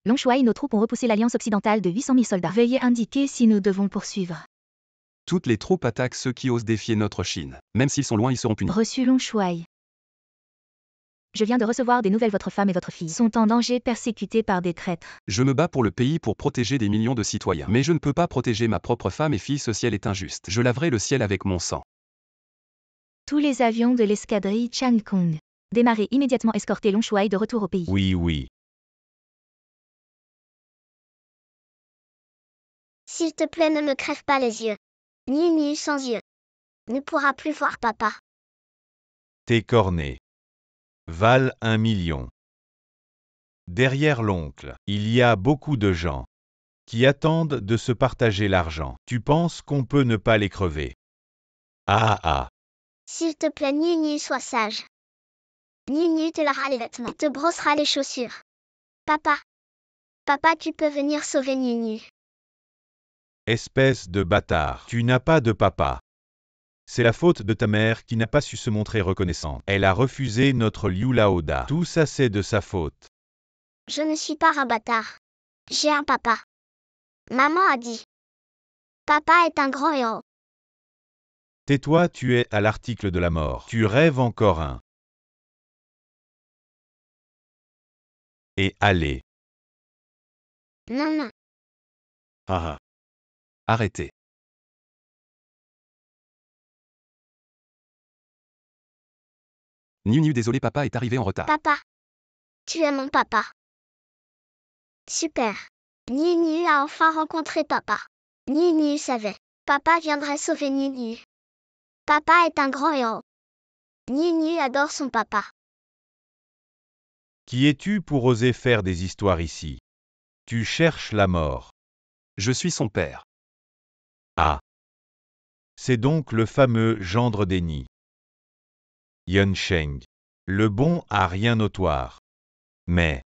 Long Shuai et nos troupes ont repoussé l'Alliance occidentale de 800 000 soldats. Veuillez indiquer si nous devons poursuivre. Toutes les troupes attaquent ceux qui osent défier notre Chine. Même s'ils sont loin, ils seront punis. Reçu Long Shuai. Je viens de recevoir des nouvelles. Votre femme et votre fille sont en danger, persécutés par des traîtres. Je me bats pour le pays pour protéger des millions de citoyens. Mais je ne peux pas protéger ma propre femme et fille, ce ciel est injuste. Je laverai le ciel avec mon sang. Tous les avions de l'escadrille Chang Kong. Démarrez immédiatement, escorter Long Shuai de retour au pays. Oui. S'il te plaît, ne me crève pas les yeux. Ni sans yeux ne pourra plus voir papa. Tes cornets valent 1 million. Derrière l'oncle, il y a beaucoup de gens qui attendent de se partager l'argent. Tu penses qu'on peut ne pas les crever? Ah. S'il te plaît, Ni, sois sage. Ni te lavera les vêtements, te brossera les chaussures. Papa, tu peux venir sauver Ni. Espèce de bâtard, tu n'as pas de papa. C'est la faute de ta mère qui n'a pas su se montrer reconnaissante. Elle a refusé notre Liu Laoda. Tout ça c'est de sa faute. Je ne suis pas un bâtard. J'ai un papa. Maman a dit. Papa est un grand héros. Tais-toi, tu es à l'article de la mort. Tu rêves encore un. Et allez. Non. Arrêtez. Niu, désolé, papa est arrivé en retard. Papa. Tu es mon papa. Super. Ni a enfin rencontré papa. Ni savait. Papa viendrait sauver Ni. Papa est un grand héros. Ni adore son papa. Qui es-tu pour oser faire des histoires ici? Tu cherches la mort. Je suis son père. Ah. C'est donc le fameux gendre d'Eni. Yunsheng. Le bon à rien notoire. Mais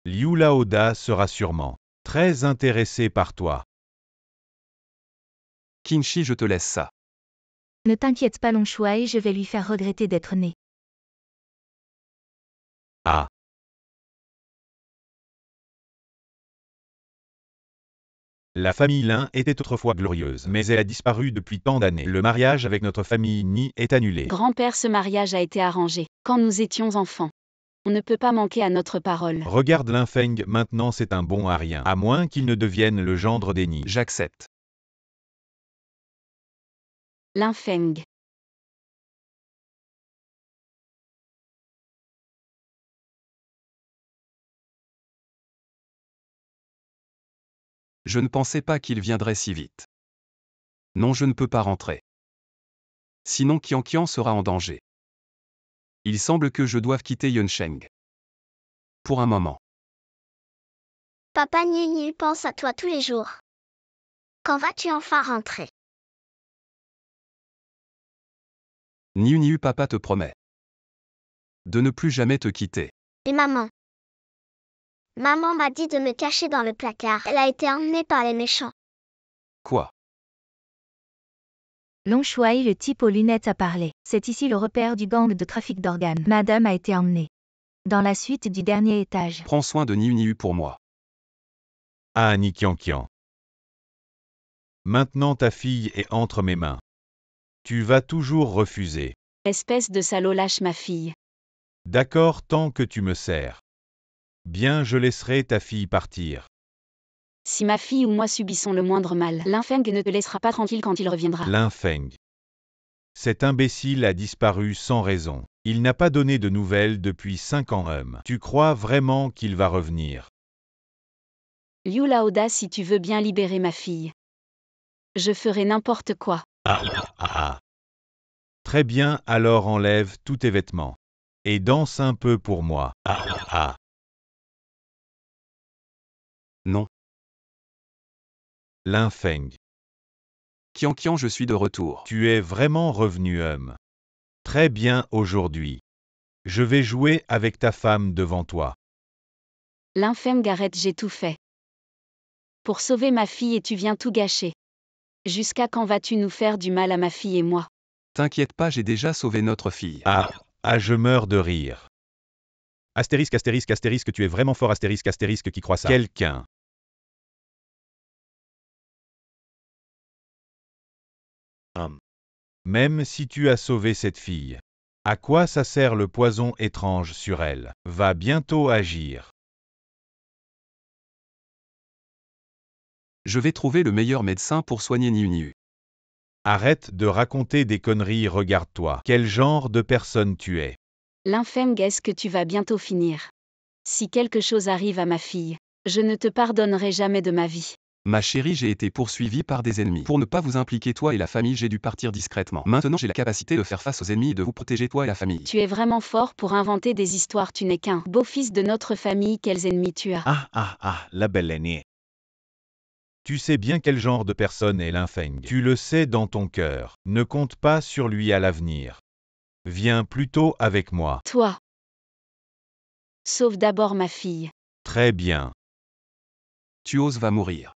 Liu Laoda sera sûrement très intéressé par toi. Qinshi, je te laisse ça. Ne t'inquiète pas Long Shuai, je vais lui faire regretter d'être né. Ah. La famille Lin était autrefois glorieuse, mais elle a disparu depuis tant d'années. Le mariage avec notre famille Ni est annulé. Grand-père, ce mariage a été arrangé quand nous étions enfants. On ne peut pas manquer à notre parole. Regarde Lin Feng, maintenant c'est un bon à rien, à moins qu'il ne devienne le gendre d'Eni. J'accepte. Lin Feng. Je ne pensais pas qu'il viendrait si vite. Non, je ne peux pas rentrer. Sinon Qian sera en danger. Il semble que je doive quitter Yunsheng. Pour un moment. Papa Ni pense à toi tous les jours. Quand vas-tu enfin rentrer? Niu, papa te promet de ne plus jamais te quitter. Et maman? Maman m'a dit de me cacher dans le placard. Elle a été emmenée par les méchants. Quoi? Long Shuai, le type aux lunettes, a parlé. C'est ici le repère du gang de trafic d'organes. Madame a été emmenée dans la suite du dernier étage. Prends soin de Niu pour moi. Ah Ni Qian. Maintenant ta fille est entre mes mains. Tu vas toujours refuser. Espèce de salaud, lâche ma fille. D'accord, tant que tu me sers. Bien, je laisserai ta fille partir. Si ma fille ou moi subissons le moindre mal, Lin Feng ne te laissera pas tranquille quand il reviendra. Lin Feng. Cet imbécile a disparu sans raison. Il n'a pas donné de nouvelles depuis 5 ans. Tu crois vraiment qu'il va revenir? Liu Laoda, si tu veux bien libérer ma fille. Je ferai n'importe quoi. Très bien, alors enlève tous tes vêtements. Et danse un peu pour moi. Non. Lin Feng. Qian, je suis de retour. Tu es vraiment revenu, Très bien aujourd'hui. Je vais jouer avec ta femme devant toi. Lin Feng, arrête, j'ai tout fait pour sauver ma fille et tu viens tout gâcher. Jusqu'à quand vas-tu nous faire du mal à ma fille et moi? T'inquiète pas, j'ai déjà sauvé notre fille. Je meurs de rire. Astérisque, astérisque, astérisque, tu es vraiment fort, astérisque, astérisque, qui croit ça. Quelqu'un. Même si tu as sauvé cette fille. À quoi ça sert le poison étrange sur elle? Va bientôt agir. Je vais trouver le meilleur médecin pour soigner Niu Niu. Arrête de raconter des conneries, regarde-toi. Quel genre de personne tu es? L'infême, est-ce que tu vas bientôt finir? Si quelque chose arrive à ma fille, je ne te pardonnerai jamais de ma vie. Ma chérie, j'ai été poursuivi par des ennemis. Pour ne pas vous impliquer toi et la famille, j'ai dû partir discrètement. Maintenant, j'ai la capacité de faire face aux ennemis et de vous protéger toi et la famille. Tu es vraiment fort pour inventer des histoires, tu n'es qu'un beau-fils de notre famille, quels ennemis tu as? La belle aînée. Tu sais bien quel genre de personne est l'infeng. Tu le sais dans ton cœur. Ne compte pas sur lui à l'avenir. Viens plutôt avec moi. Toi. Sauve d'abord ma fille. Très bien. Tu oses va mourir.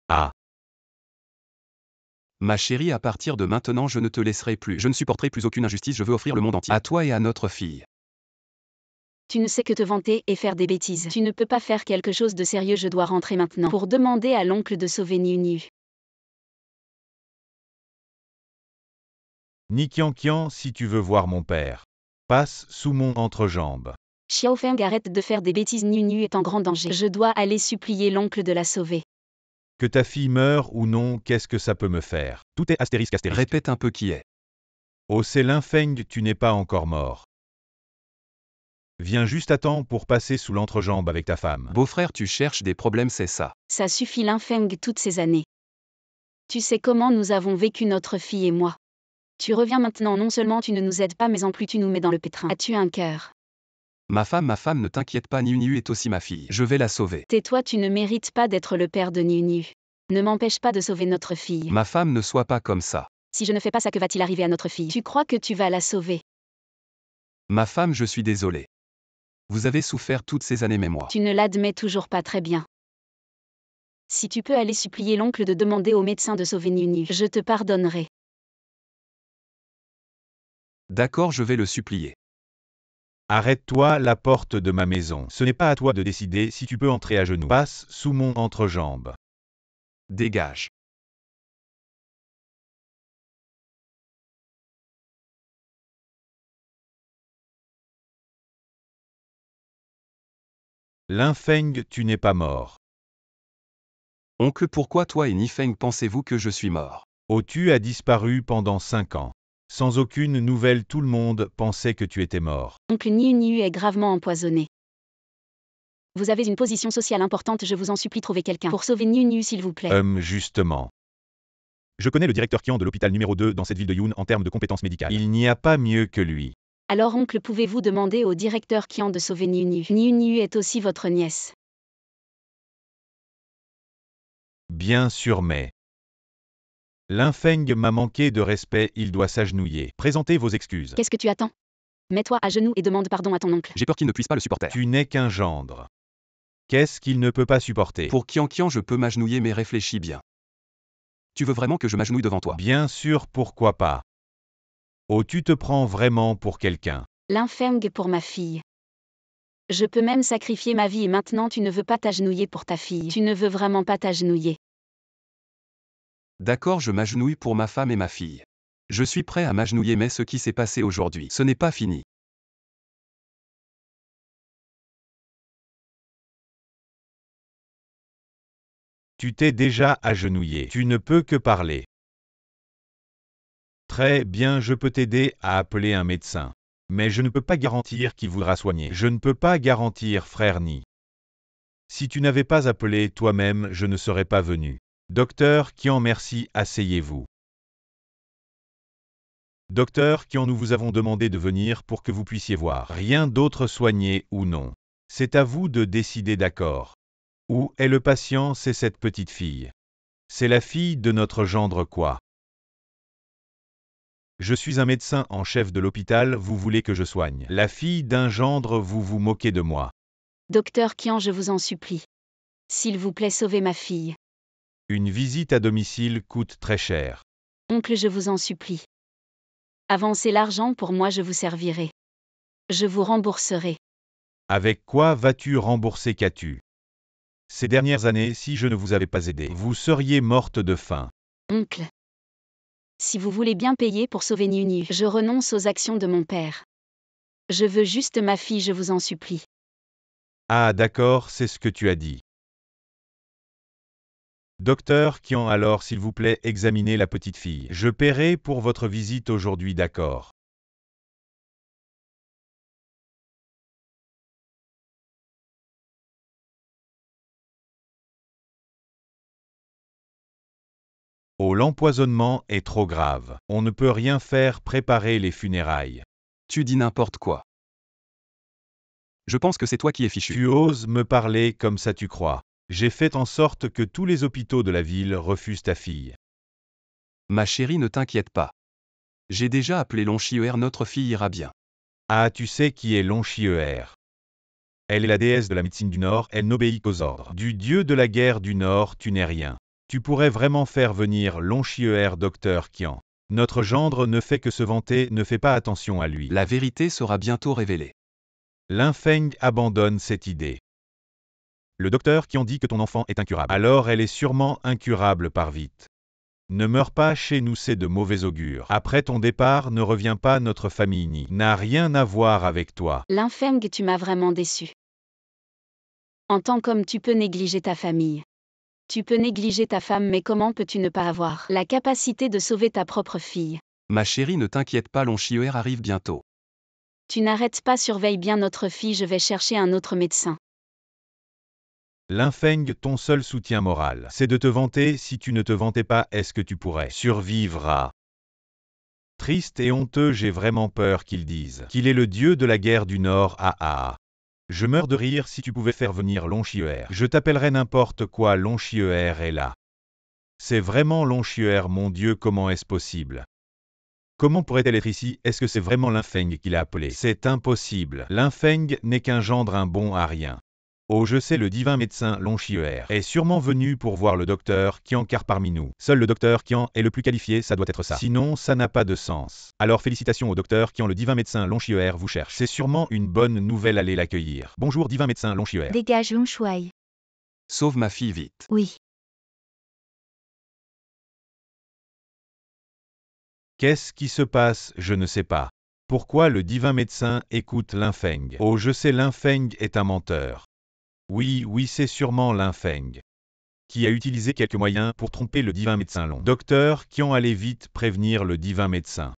Ah. Ma chérie, à partir de maintenant, je ne te laisserai plus. Je ne supporterai plus aucune injustice, je veux offrir le monde entier à toi et à notre fille. Tu ne sais que te vanter et faire des bêtises. Tu ne peux pas faire quelque chose de sérieux, je dois rentrer maintenant pour demander à l'oncle de sauver Niu Niu. Nikiankian, si tu veux voir mon père. Passe sous mon entrejambe. Xiaofeng, arrête de faire des bêtises, Niu Niu est en grand danger. Je dois aller supplier l'oncle de la sauver. Que ta fille meure ou non, qu'est-ce que ça peut me faire? Tout est astérisque, astérisque. Répète un peu qui est. Oh, c'est l'infeng, tu n'es pas encore mort. Viens juste à temps pour passer sous l'entrejambe avec ta femme. Beau-frère, tu cherches des problèmes, c'est ça. Ça suffit, l'infeng, toutes ces années. Tu sais comment nous avons vécu, notre fille et moi. Tu reviens maintenant, non seulement tu ne nous aides pas, mais en plus tu nous mets dans le pétrin. As-tu un cœur? Ma femme, ne t'inquiète pas, Niu Niu est aussi ma fille. Je vais la sauver. Tais-toi, tu ne mérites pas d'être le père de Niu Niu. Ne m'empêche pas de sauver notre fille. Ma femme, ne sois pas comme ça. Si je ne fais pas ça, que va-t-il arriver à notre fille? Tu crois que tu vas la sauver? Ma femme, je suis désolé. Vous avez souffert toutes ces années, mais moi. Tu ne l'admets toujours pas, très bien. Si tu peux aller supplier l'oncle de demander au médecin de sauver Niu Niu, je te pardonnerai. D'accord, je vais le supplier. Arrête-toi la porte de ma maison. Ce n'est pas à toi de décider si tu peux entrer à genoux. Passe sous mon entrejambe. Dégage. L'infeng, tu n'es pas mort. Oncle, pourquoi toi et Nifeng pensez-vous que je suis mort? Oh, tu as disparu pendant 5 ans. Sans aucune nouvelle, tout le monde pensait que tu étais mort. Oncle Niu Niu est gravement empoisonné. Vous avez une position sociale importante, je vous en supplie, trouvez quelqu'un pour sauver Niu Niu, s'il vous plaît. Justement. Je connais le directeur Qian de l'hôpital numéro 2 dans cette ville de Yoon en termes de compétences médicales. Il n'y a pas mieux que lui. Alors oncle, pouvez-vous demander au directeur Qian de sauver Niu Niu? Niu Niu est aussi votre nièce. Bien sûr, mais... L'infeng m'a manqué de respect, il doit s'agenouiller. Présentez vos excuses. Qu'est-ce que tu attends? Mets-toi à genoux et demande pardon à ton oncle. J'ai peur qu'il ne puisse pas le supporter. Tu n'es qu'un gendre. Qu'est-ce qu'il ne peut pas supporter? Pour Qian, je peux m'agenouiller, mais réfléchis bien. Tu veux vraiment que je m'agenouille devant toi? Bien sûr, pourquoi pas. Oh, tu te prends vraiment pour quelqu'un. L'infeng pour ma fille. Je peux même sacrifier ma vie et maintenant tu ne veux pas t'agenouiller pour ta fille. Tu ne veux vraiment pas t'agenouiller. D'accord, je m'agenouille pour ma femme et ma fille. Je suis prêt à m'agenouiller, mais ce qui s'est passé aujourd'hui, ce n'est pas fini. Tu t'es déjà agenouillé. Tu ne peux que parler. Très bien, je peux t'aider à appeler un médecin. Mais je ne peux pas garantir qu'il voudra soigner. Je ne peux pas garantir, frère Ni. Si tu n'avais pas appelé toi-même, je ne serais pas venu. Docteur Qian, merci, asseyez-vous. Docteur Qian, nous vous avons demandé de venir pour que vous puissiez voir. Rien d'autre, soigné ou non. C'est à vous de décider, d'accord. Où est le patient? C'est cette petite fille. C'est la fille de notre gendre quoi? Je suis un médecin en chef de l'hôpital, vous voulez que je soigne. La fille d'un gendre, vous vous moquez de moi. Docteur Qian, je vous en supplie. S'il vous plaît, sauvez ma fille. Une visite à domicile coûte très cher. Oncle, je vous en supplie. Avancez l'argent pour moi, je vous servirai. Je vous rembourserai. Avec quoi vas-tu rembourser qu'as-tu? Ces dernières années, si je ne vous avais pas aidé, vous seriez morte de faim. Oncle. Si vous voulez bien payer pour sauver Niu, je renonce aux actions de mon père. Je veux juste ma fille, je vous en supplie. Ah d'accord, c'est ce que tu as dit. Docteur Qian, alors s'il vous plaît, examinez la petite fille. Je paierai pour votre visite aujourd'hui, d'accord? Oh, l'empoisonnement est trop grave. On ne peut rien faire, préparer les funérailles. Tu dis n'importe quoi. Je pense que c'est toi qui es fichu. Tu oses me parler comme ça, tu crois? J'ai fait en sorte que tous les hôpitaux de la ville refusent ta fille. Ma chérie, ne t'inquiète pas. J'ai déjà appelé Long Chier, notre fille ira bien. Ah, tu sais qui est Long Chier? Elle est la déesse de la médecine du Nord, elle n'obéit qu'aux ordres. Du dieu de la guerre du Nord, tu n'es rien. Tu pourrais vraiment faire venir Long Chier, docteur Qian. Notre gendre ne fait que se vanter, ne fais pas attention à lui. La vérité sera bientôt révélée. Lin Feng abandonne cette idée. Le docteur Qian dit que ton enfant est incurable. Alors elle est sûrement incurable par vite. Ne meurs pas chez nous, c'est de mauvais augure. Après ton départ, ne reviens pas, notre famille n'a rien à voir avec toi. Lin Feng, tu m'as vraiment déçu. En tant qu'homme, tu peux négliger ta famille. Tu peux négliger ta femme, mais comment peux-tu ne pas avoir la capacité de sauver ta propre fille? Ma chérie, ne t'inquiète pas, Long Chier arrive bientôt. Tu n'arrêtes pas, surveille bien notre fille, je vais chercher un autre médecin. Lin Feng, ton seul soutien moral, c'est de te vanter. Si tu ne te vantais pas, est-ce que tu pourrais survivre? Triste et honteux, j'ai vraiment peur qu'ils disent qu'il est le dieu de la guerre du Nord. Ah. Je meurs de rire. Si tu pouvais faire venir Long Chier, je t'appellerais n'importe quoi. Long Chier est là. C'est vraiment Long Chier, mon Dieu, comment est-ce possible? Comment pourrait-elle être ici? Est-ce que c'est vraiment Lin Feng qui l'a appelée? C'est impossible. Lin Feng n'est qu'un gendre, un bon à rien. Oh, je sais, le divin médecin Long Chier est sûrement venu pour voir le docteur Qian, car parmi nous, seul le docteur Qian est le plus qualifié, ça doit être ça. Sinon, ça n'a pas de sens. Alors félicitations au docteur Qian, le divin médecin Long Chier vous cherche. C'est sûrement une bonne nouvelle, allez l'accueillir. Bonjour divin médecin Long Chier. Dégage Long Shuai. Sauve ma fille vite. Oui. Qu'est-ce qui se passe? Je ne sais pas. Pourquoi le divin médecin écoute Lin Feng? Oh, je sais, Lin Feng est un menteur. Oui, c'est sûrement Lin Feng qui a utilisé quelques moyens pour tromper le divin médecin Long. Docteur Qian, allez vite prévenir le divin médecin.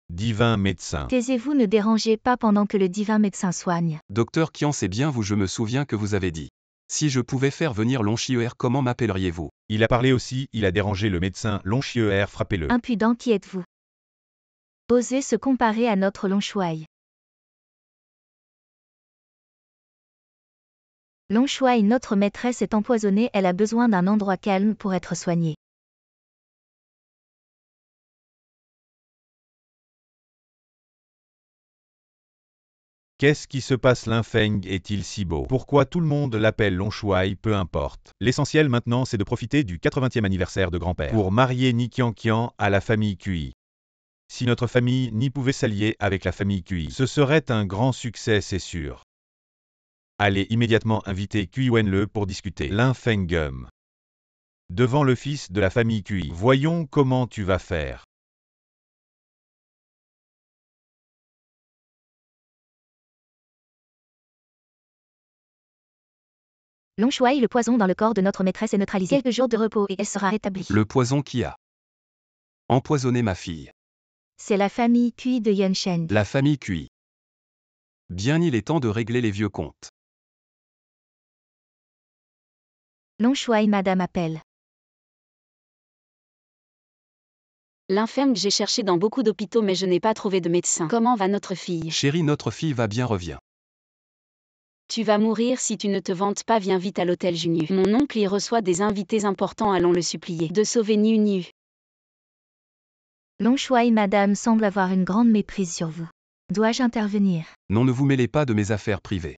Divin médecin. Taisez-vous, ne dérangez pas pendant que le divin médecin soigne. Docteur Qian, c'est bien vous, je me souviens que vous avez dit. Si je pouvais faire venir Long Chier, comment m'appelleriez-vous? Il a parlé aussi, il a dérangé le médecin Long Chier, frappez-le. Impudent, qui êtes-vous? Osez se comparer à notre Long Shuai. Long Shuai, notre maîtresse est empoisonnée, elle a besoin d'un endroit calme pour être soignée. Qu'est-ce qui se passe? Lin Feng est-il si beau? Pourquoi tout le monde l'appelle Long Shuai? Peu importe. L'essentiel maintenant, c'est de profiter du 80e anniversaire de grand-père pour marier Ni Qian à la famille Cui. Si notre famille Ni pouvait s'allier avec la famille Cui, ce serait un grand succès, c'est sûr. Allez immédiatement inviter Cui Wenle pour discuter. Lin Feng devant le fils de la famille Cui. Voyons comment tu vas faire. Long Shuai, le poison dans le corps de notre maîtresse est neutralisé. Quelques jours de repos et elle sera rétablie. Le poison qui a empoisonné ma fille. C'est la famille Cui de Yunsheng. La famille Cui. Bien, il est temps de régler les vieux comptes. Long Shuai, madame appelle. Lin Feng, j'ai cherché dans beaucoup d'hôpitaux mais je n'ai pas trouvé de médecin. Comment va notre fille? Chérie, notre fille va bien, reviens. Tu vas mourir si tu ne te vantes pas, viens vite à l'hôtel Junyu. Mon oncle y reçoit des invités importants, allons le supplier de sauver Niu. Long Shuai, madame semble avoir une grande méprise sur vous. Dois-je intervenir? Non, ne vous mêlez pas de mes affaires privées.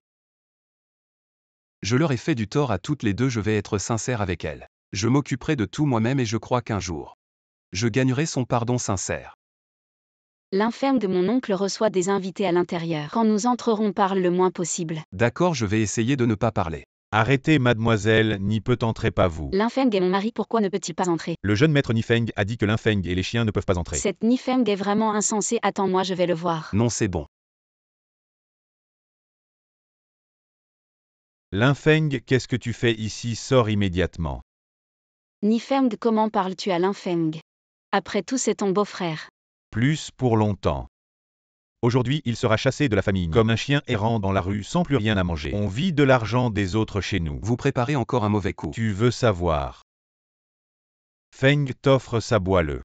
Je leur ai fait du tort à toutes les deux, je vais être sincère avec elles. Je m'occuperai de tout moi-même et je crois qu'un jour, je gagnerai son pardon sincère. L'infirme de mon oncle reçoit des invités à l'intérieur. Quand nous entrerons, parle le moins possible. D'accord, je vais essayer de ne pas parler. Arrêtez, mademoiselle, n'y peut entrer pas vous. L'infirme est mon mari, pourquoi ne peut-il pas entrer? Le jeune maître Nifeng a dit que l'infeng et les chiens ne peuvent pas entrer. Cette Nifeng est vraiment insensée, attends-moi, je vais le voir. Non, c'est bon. L'infeng, qu'est-ce que tu fais ici? Sors immédiatement. Nifeng, comment parles-tu à l'infeng? Après tout, c'est ton beau-frère. Plus pour longtemps. Aujourd'hui, il sera chassé de la famille, comme un chien errant dans la rue sans plus rien à manger. On vit de l'argent des autres chez nous. Vous préparez encore un mauvais coup. Tu veux savoir. Feng t'offre sa boîle.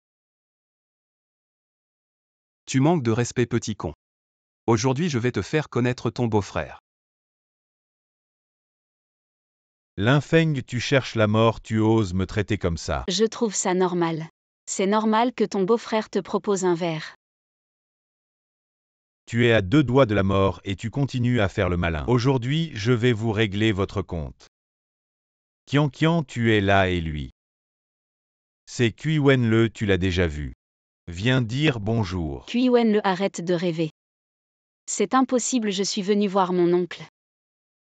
Tu manques de respect, petit con. Aujourd'hui, je vais te faire connaître ton beau-frère. L'infeng, tu cherches la mort, tu oses me traiter comme ça. Je trouve ça normal. C'est normal que ton beau-frère te propose un verre. Tu es à 2 doigts de la mort et tu continues à faire le malin. Aujourd'hui, je vais vous régler votre compte. Qian Qian, tu es là et lui. C'est Kui Wen Le, tu l'as déjà vu. Viens dire bonjour. Kui Wen Le, arrête de rêver. C'est impossible, je suis venu voir mon oncle.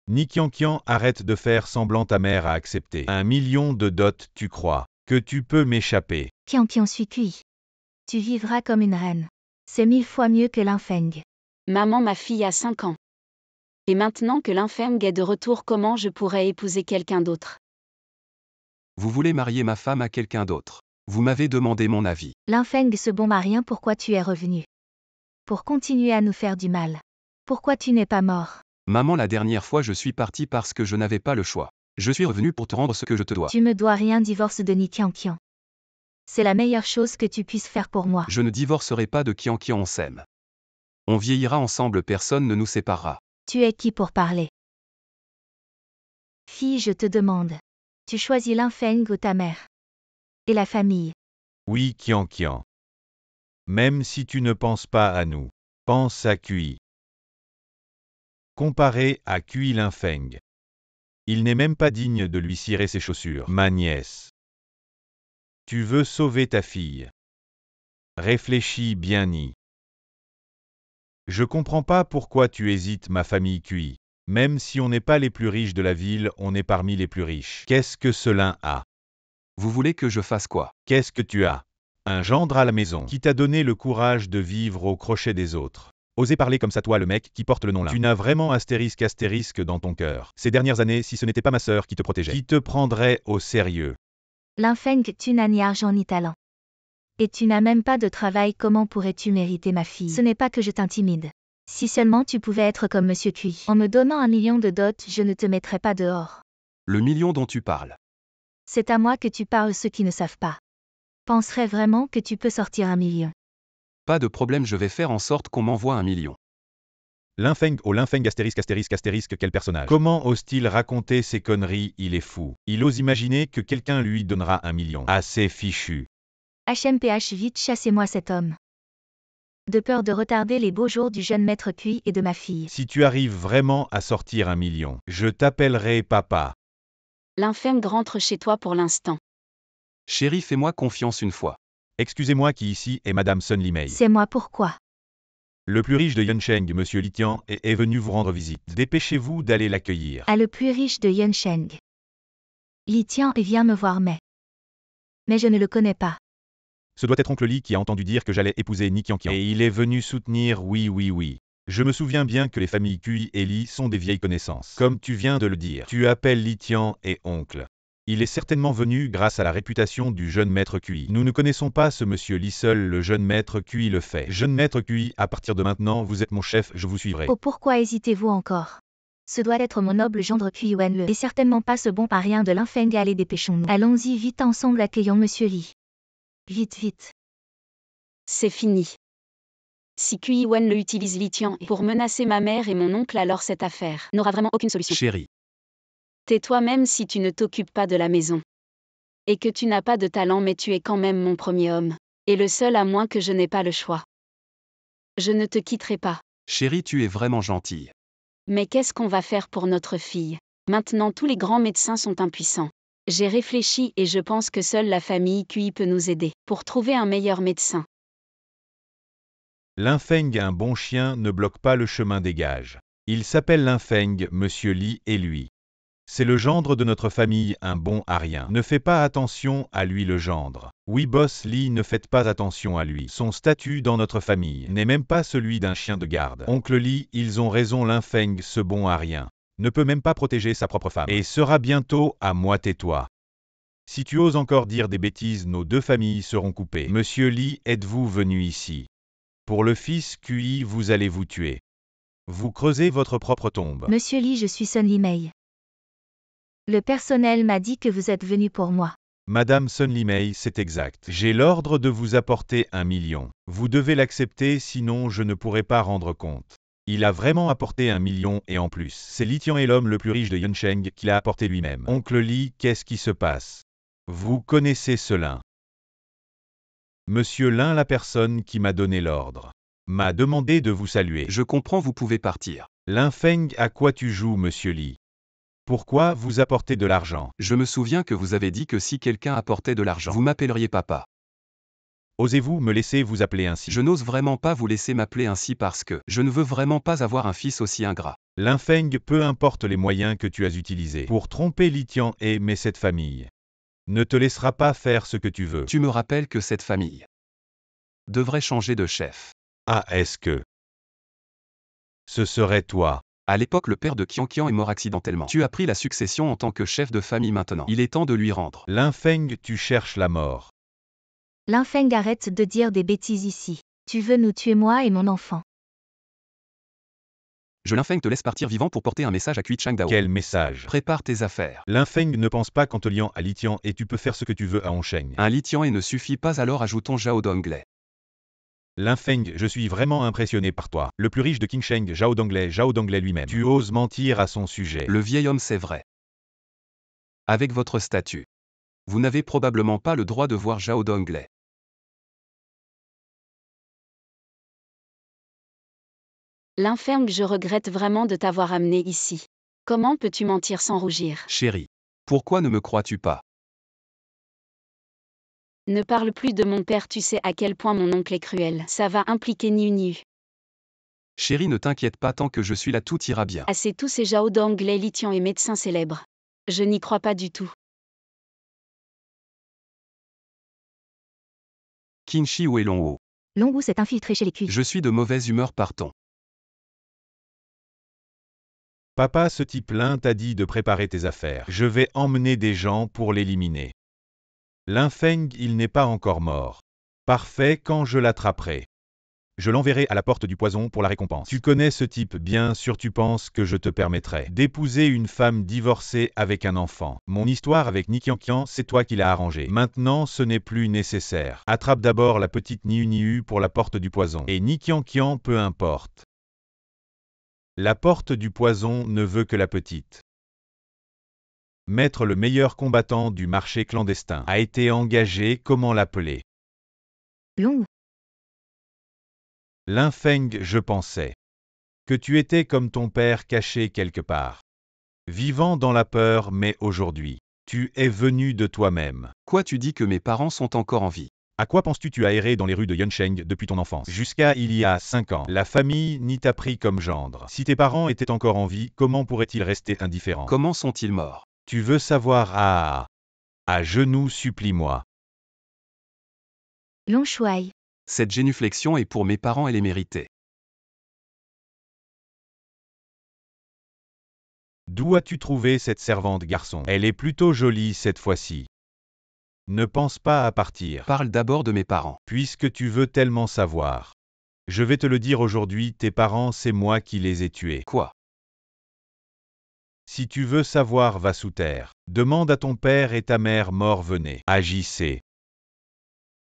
Ni Qian Qian, arrête de faire semblant, ta mère a accepté. 1 million de dot, tu crois que tu peux m'échapper? Qian suis cuit. Tu vivras comme une reine. C'est 1000 fois mieux que l'infeng. Maman, ma fille a 5 ans. Et maintenant que l'infeng est de retour, comment je pourrais épouser quelqu'un d'autre? Vous voulez marier ma femme à quelqu'un d'autre. Vous m'avez demandé mon avis. L'infeng, ce bon marien, pourquoi tu es revenu? Pour continuer à nous faire du mal. Pourquoi tu n'es pas mort? Maman, la dernière fois je suis parti parce que je n'avais pas le choix. Je suis revenu pour te rendre ce que je te dois. Tu me dois rien, divorce de Ni Qian. C'est la meilleure chose que tu puisses faire pour moi. Je ne divorcerai pas de Qian, on s'aime. On vieillira ensemble, personne ne nous séparera. Tu es qui pour parler? Fille, je te demande. Tu choisis l'infeng ou ta mère? Et la famille? Oui, Qian Qian. Même si tu ne penses pas à nous, pense à Kui. Comparé à Kui l'infeng. Il n'est même pas digne de lui cirer ses chaussures. Ma nièce. Tu veux sauver ta fille. Réfléchis bien, Ni. Je comprends pas pourquoi tu hésites, ma famille Kui. Même si on n'est pas les plus riches de la ville, on est parmi les plus riches. Qu'est-ce que cela a? Vous voulez que je fasse quoi? Qu'est-ce que tu as? Un gendre à la maison qui t'a donné le courage de vivre au crochet des autres. Osez parler comme ça, toi, le mec qui porte le nom là. Tu n'as vraiment astérisque dans ton cœur. Ces dernières années, si ce n'était pas ma sœur qui te protégeait, qui te prendrait au sérieux? L'infeng, tu n'as ni argent ni talent. Et tu n'as même pas de travail, comment pourrais-tu mériter ma fille? Ce n'est pas que je t'intimide. Si seulement tu pouvais être comme Monsieur Kui. En me donnant 1 million de dot, je ne te mettrais pas dehors. Le million dont tu parles. C'est à moi que tu parles, ceux qui ne savent pas. Penserais vraiment que tu peux sortir 1 million? Pas de problème, je vais faire en sorte qu'on m'envoie 1 million. L'infeng, oh l'infeng astérisque, quel personnage. Comment ose-t-il raconter ces conneries? Il est fou. Il ose imaginer que quelqu'un lui donnera 1 million. Assez fichu. HMPH, vite chassez-moi cet homme. De peur de retarder les beaux jours du jeune maître Kui et de ma fille. Si tu arrives vraiment à sortir 1 million, je t'appellerai papa. L'infeng rentre chez toi pour l'instant. Chérie, fais-moi confiance une fois. Excusez-moi, qui ici est Madame Sun Limei. C'est moi, pourquoi? Le plus riche de Yunsheng, Monsieur Li Tian, est venu vous rendre visite. Dépêchez-vous d'aller l'accueillir. À le plus riche de Yunsheng. Li Tian vient me voir, mais je ne le connais pas. Ce doit être oncle Li qui a entendu dire que j'allais épouser Ni Qian Qian. Et il est venu soutenir, oui. Je me souviens bien que les familles Kui et Li sont des vieilles connaissances. Comme tu viens de le dire, tu appelles Li Tian et oncle. Il est certainement venu grâce à la réputation du jeune maître Kui. Nous ne connaissons pas ce monsieur Li, seul le jeune maître Kui le fait. Jeune maître Kui, à partir de maintenant, vous êtes mon chef, je vous suivrai. Oh, pourquoi hésitez-vous encore? Ce doit être mon noble gendre Kui Wen Le. Et certainement pas ce bon parien de l'infeng. Allez, dépêchons-nous. Allons-y vite ensemble, accueillons monsieur Li. Vite. C'est fini. Si Kui Wen Le utilise Li Tian pour menacer ma mère et mon oncle, alors cette affaire n'aura vraiment aucune solution. Chérie. Tais-toi même si tu ne t'occupes pas de la maison. Et que tu n'as pas de talent, mais tu es quand même mon premier homme. Et le seul, à moins que je n'ai pas le choix. Je ne te quitterai pas. Chérie, tu es vraiment gentille. Mais qu'est-ce qu'on va faire pour notre fille? Maintenant tous les grands médecins sont impuissants. J'ai réfléchi et je pense que seule la famille Kui peut nous aider pour trouver un meilleur médecin. Linfeng, un bon chien, ne bloque pas le chemin des gages. Il s'appelle Linfeng, Monsieur Li et lui. C'est le gendre de notre famille, un bon à rien. Ne fais pas attention à lui le gendre. Oui boss Li, ne faites pas attention à lui. Son statut dans notre famille n'est même pas celui d'un chien de garde. Oncle Li, ils ont raison, Linfeng, ce bon à rien ne peut même pas protéger sa propre femme. Et sera bientôt à moi, tais-toi. Si tu oses encore dire des bêtises, nos deux familles seront coupées. Monsieur Li, êtes-vous venu ici? Pour le fils QI, vous allez vous tuer. Vous creusez votre propre tombe. Monsieur Li, je suis Sun Li Mei. Le personnel m'a dit que vous êtes venu pour moi. Madame Sun Li Mei, c'est exact. J'ai l'ordre de vous apporter 1 million. Vous devez l'accepter, sinon je ne pourrai pas rendre compte. Il a vraiment apporté 1 million et en plus, c'est Li Tian est l'homme le plus riche de Yunsheng qui l'a apporté lui-même. Oncle Li, qu'est-ce qui se passe? Vous connaissez ce Lin? Monsieur Lin, la personne qui m'a donné l'ordre, m'a demandé de vous saluer. Je comprends, vous pouvez partir. Linfeng, à quoi tu joues, Monsieur Li? Pourquoi vous apportez de l'argent? Je me souviens que vous avez dit que si quelqu'un apportait de l'argent, vous m'appelleriez papa. Osez-vous me laisser vous appeler ainsi? Je n'ose vraiment pas vous laisser m'appeler ainsi parce que je ne veux vraiment pas avoir un fils aussi ingrat. Linfeng, peu importe les moyens que tu as utilisés pour tromper Li Tian mais cette famille ne te laissera pas faire ce que tu veux. Tu me rappelles que cette famille devrait changer de chef. Ah, est-ce que ce serait toi? À l'époque, le père de Qian est mort accidentellement. Tu as pris la succession en tant que chef de famille maintenant. Il est temps de lui rendre. Linfeng, tu cherches la mort. Linfeng, arrête de dire des bêtises ici. Tu veux nous tuer, moi et mon enfant. Je Linfeng te laisse partir vivant pour porter un message à Kui Changdao. Quel message? Prépare tes affaires. Linfeng ne pense pas qu'en te liant à Li Tian et tu peux faire ce que tu veux à Hongsheng. Un Li Tian ne suffit pas, alors ajoutons Zhao Donglei. Linfeng, je suis vraiment impressionné par toi. Le plus riche de Qingsheng, Zhao Donglei lui-même. Tu oses mentir à son sujet. Le vieil homme, c'est vrai. Avec votre statut, vous n'avez probablement pas le droit de voir Zhao Donglei. Linfeng, je regrette vraiment de t'avoir amené ici. Comment peux-tu mentir sans rougir? Chérie, pourquoi ne me crois-tu pas? Ne parle plus de mon père, tu sais à quel point mon oncle est cruel. Ça va impliquer Niu. Chérie, ne t'inquiète pas, tant que je suis là, tout ira bien. Assez, tous ces Zhao Donglei, Li Tian et médecin célèbre. Je n'y crois pas du tout. Qinshi ou Longwu? Longwu s'est infiltré chez les QI. Je suis de mauvaise humeur, partons. Papa, ce type-là t'a dit de préparer tes affaires. Je vais emmener des gens pour l'éliminer. Linfeng, il n'est pas encore mort. Parfait, quand je l'attraperai, je l'enverrai à la porte du poison pour la récompense. Tu connais ce type, bien sûr. Tu penses que je te permettrai d'épouser une femme divorcée avec un enfant. Mon histoire avec Ni Qian, c'est toi qui l'as arrangée. Maintenant, ce n'est plus nécessaire. Attrape d'abord la petite Niu pour la porte du poison. Et Ni Qian, peu importe. La porte du poison ne veut que la petite. Maître, le meilleur combattant du marché clandestin, a été engagé. Comment l'appeler? Longwu. Linfeng, je pensais que tu étais comme ton père, caché quelque part, vivant dans la peur, mais aujourd'hui, tu es venu de toi-même. Quoi, tu dis que mes parents sont encore en vie? À quoi penses-tu? Tu as erré dans les rues de Yunsheng depuis ton enfance. Jusqu'à il y a 5 ans, la famille n'y t'a pris comme gendre. Si tes parents étaient encore en vie, comment pourraient-ils rester indifférents? Comment sont-ils morts? Tu veux savoir? À genoux, supplie-moi. Long Shuai. Cette génuflexion est pour mes parents, elle est méritée. D'où as-tu trouvé cette servante, garçon? Elle est plutôt jolie cette fois-ci. Ne pense pas à partir. Parle d'abord de mes parents. Puisque tu veux tellement savoir, je vais te le dire aujourd'hui, tes parents, c'est moi qui les ai tués. Quoi? Si tu veux savoir, va sous terre. Demande à ton père et ta mère morts, venez. Agissez.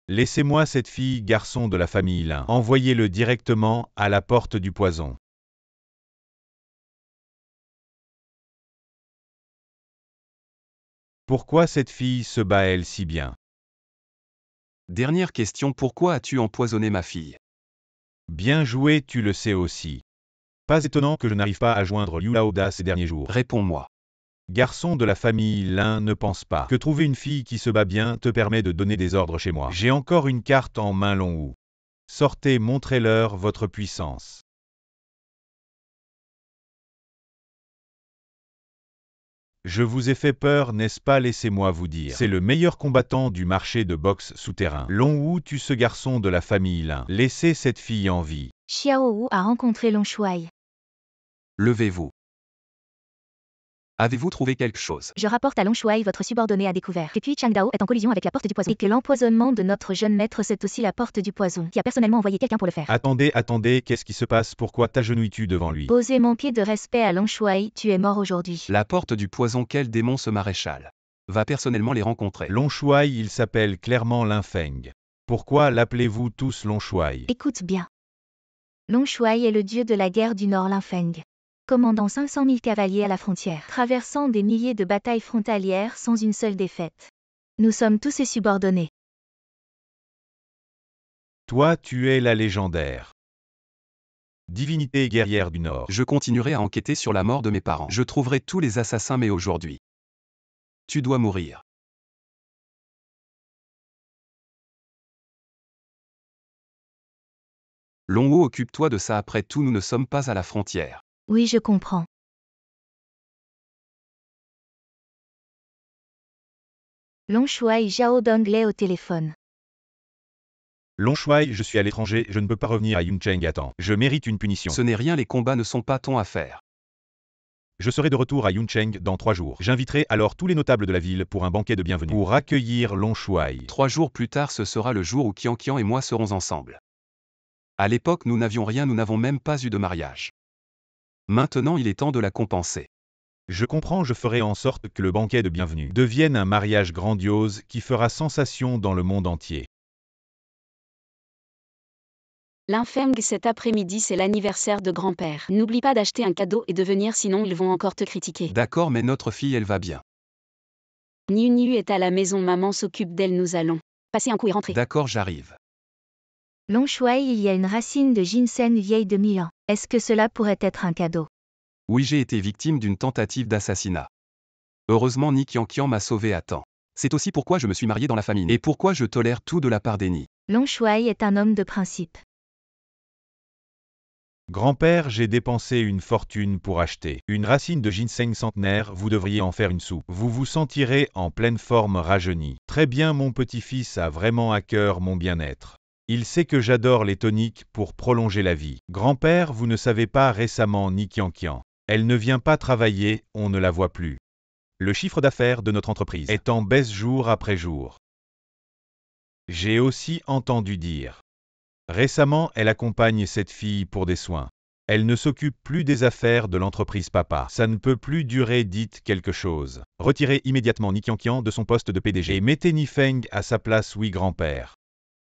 Laissez-moi cette fille, garçon de la famille Lin. Envoyez-le directement à la porte du poison. Pourquoi cette fille se bat elle si bien? Dernière question, pourquoi as-tu empoisonné ma fille? Bien joué, tu le sais aussi. Pas étonnant que je n'arrive pas à joindre Liu Laoda ces derniers jours. Réponds-moi. Garçon de la famille Lin, ne pense pas que trouver une fille qui se bat bien te permet de donner des ordres chez moi. J'ai encore une carte en main, Longwu. Sortez, montrez-leur votre puissance. Je vous ai fait peur, n'est-ce pas? Laissez-moi vous dire. C'est le meilleur combattant du marché de boxe souterrain. Long Wu tue ce garçon de la famille Lin. Laissez cette fille en vie. Xiao Wu a rencontré Long Shuai. Levez-vous. Avez-vous trouvé quelque chose? Je rapporte à Long Shuai, votre subordonné a découvert que Cui Changdao est en collision avec la porte du poison et que l'empoisonnement de notre jeune maître c'est aussi la porte du poison, qui a personnellement envoyé quelqu'un pour le faire. Attendez, qu'est-ce qui se passe? Pourquoi t'agenouilles-tu devant lui? Posez mon pied de respect à Long Shuai, tu es mort aujourd'hui. La porte du poison, quel démon ce maréchal? Va personnellement les rencontrer. Long Shuai, il s'appelle clairement Lin Feng. Pourquoi l'appelez-vous tous Long Shuai? Écoute bien. Long Shuai est le dieu de la guerre du Nord Lin Feng. Commandant 500 000 cavaliers à la frontière, traversant des milliers de batailles frontalières sans une seule défaite. Nous sommes tous ses subordonnés. Toi, tu es la légendaire divinité guerrière du Nord. Je continuerai à enquêter sur la mort de mes parents. Je trouverai tous les assassins, mais aujourd'hui, tu dois mourir. Long Wu, occupe-toi de ça. Après tout, nous ne sommes pas à la frontière. Oui, je comprends. Long Shuai, Zhao Donglei au téléphone. Long Shuai, je suis à l'étranger, je ne peux pas revenir à Yuncheng à temps. Je mérite une punition. Ce n'est rien, les combats ne sont pas ton affaire. Je serai de retour à Yuncheng dans 3 jours. J'inviterai alors tous les notables de la ville pour un banquet de bienvenue. Pour accueillir Long Shuai. 3 jours plus tard, ce sera le jour où Qian Qian et moi serons ensemble. À l'époque, nous n'avions rien, nous n'avons même pas eu de mariage. Maintenant, il est temps de la compenser. Je comprends, je ferai en sorte que le banquet de bienvenue devienne un mariage grandiose qui fera sensation dans le monde entier. Lin Feng, cet après-midi c'est l'anniversaire de grand-père. N'oublie pas d'acheter un cadeau et de venir, sinon ils vont encore te critiquer. D'accord, mais notre fille, elle va bien. Niu Niu est à la maison, maman s'occupe d'elle, nous allons passer un coup et rentrer. D'accord, j'arrive. Long Shuai, il y a une racine de ginseng vieille de 1000 ans. Est-ce que cela pourrait être un cadeau? Oui, j'ai été victime d'une tentative d'assassinat. Heureusement, Ni Qian Qian m'a sauvé à temps. C'est aussi pourquoi je me suis marié dans la famine et pourquoi je tolère tout de la part d'Eni. Long Shuai est un homme de principe. Grand-père, j'ai dépensé une fortune pour acheter une racine de ginseng centenaire, vous devriez en faire une soupe. Vous vous sentirez en pleine forme rajeuni. Très bien, mon petit-fils a vraiment à cœur mon bien-être. Il sait que j'adore les toniques pour prolonger la vie. Grand-père, vous ne savez pas, récemment Ni Qian Qian. Elle ne vient pas travailler, on ne la voit plus. Le chiffre d'affaires de notre entreprise est en baisse jour après jour. J'ai aussi entendu dire. Récemment, elle accompagne cette fille pour des soins. Elle ne s'occupe plus des affaires de l'entreprise papa. Ça ne peut plus durer, dites quelque chose. Retirez immédiatement Ni Qian Qian de son poste de PDG et mettez Ni Feng à sa place, oui grand-père.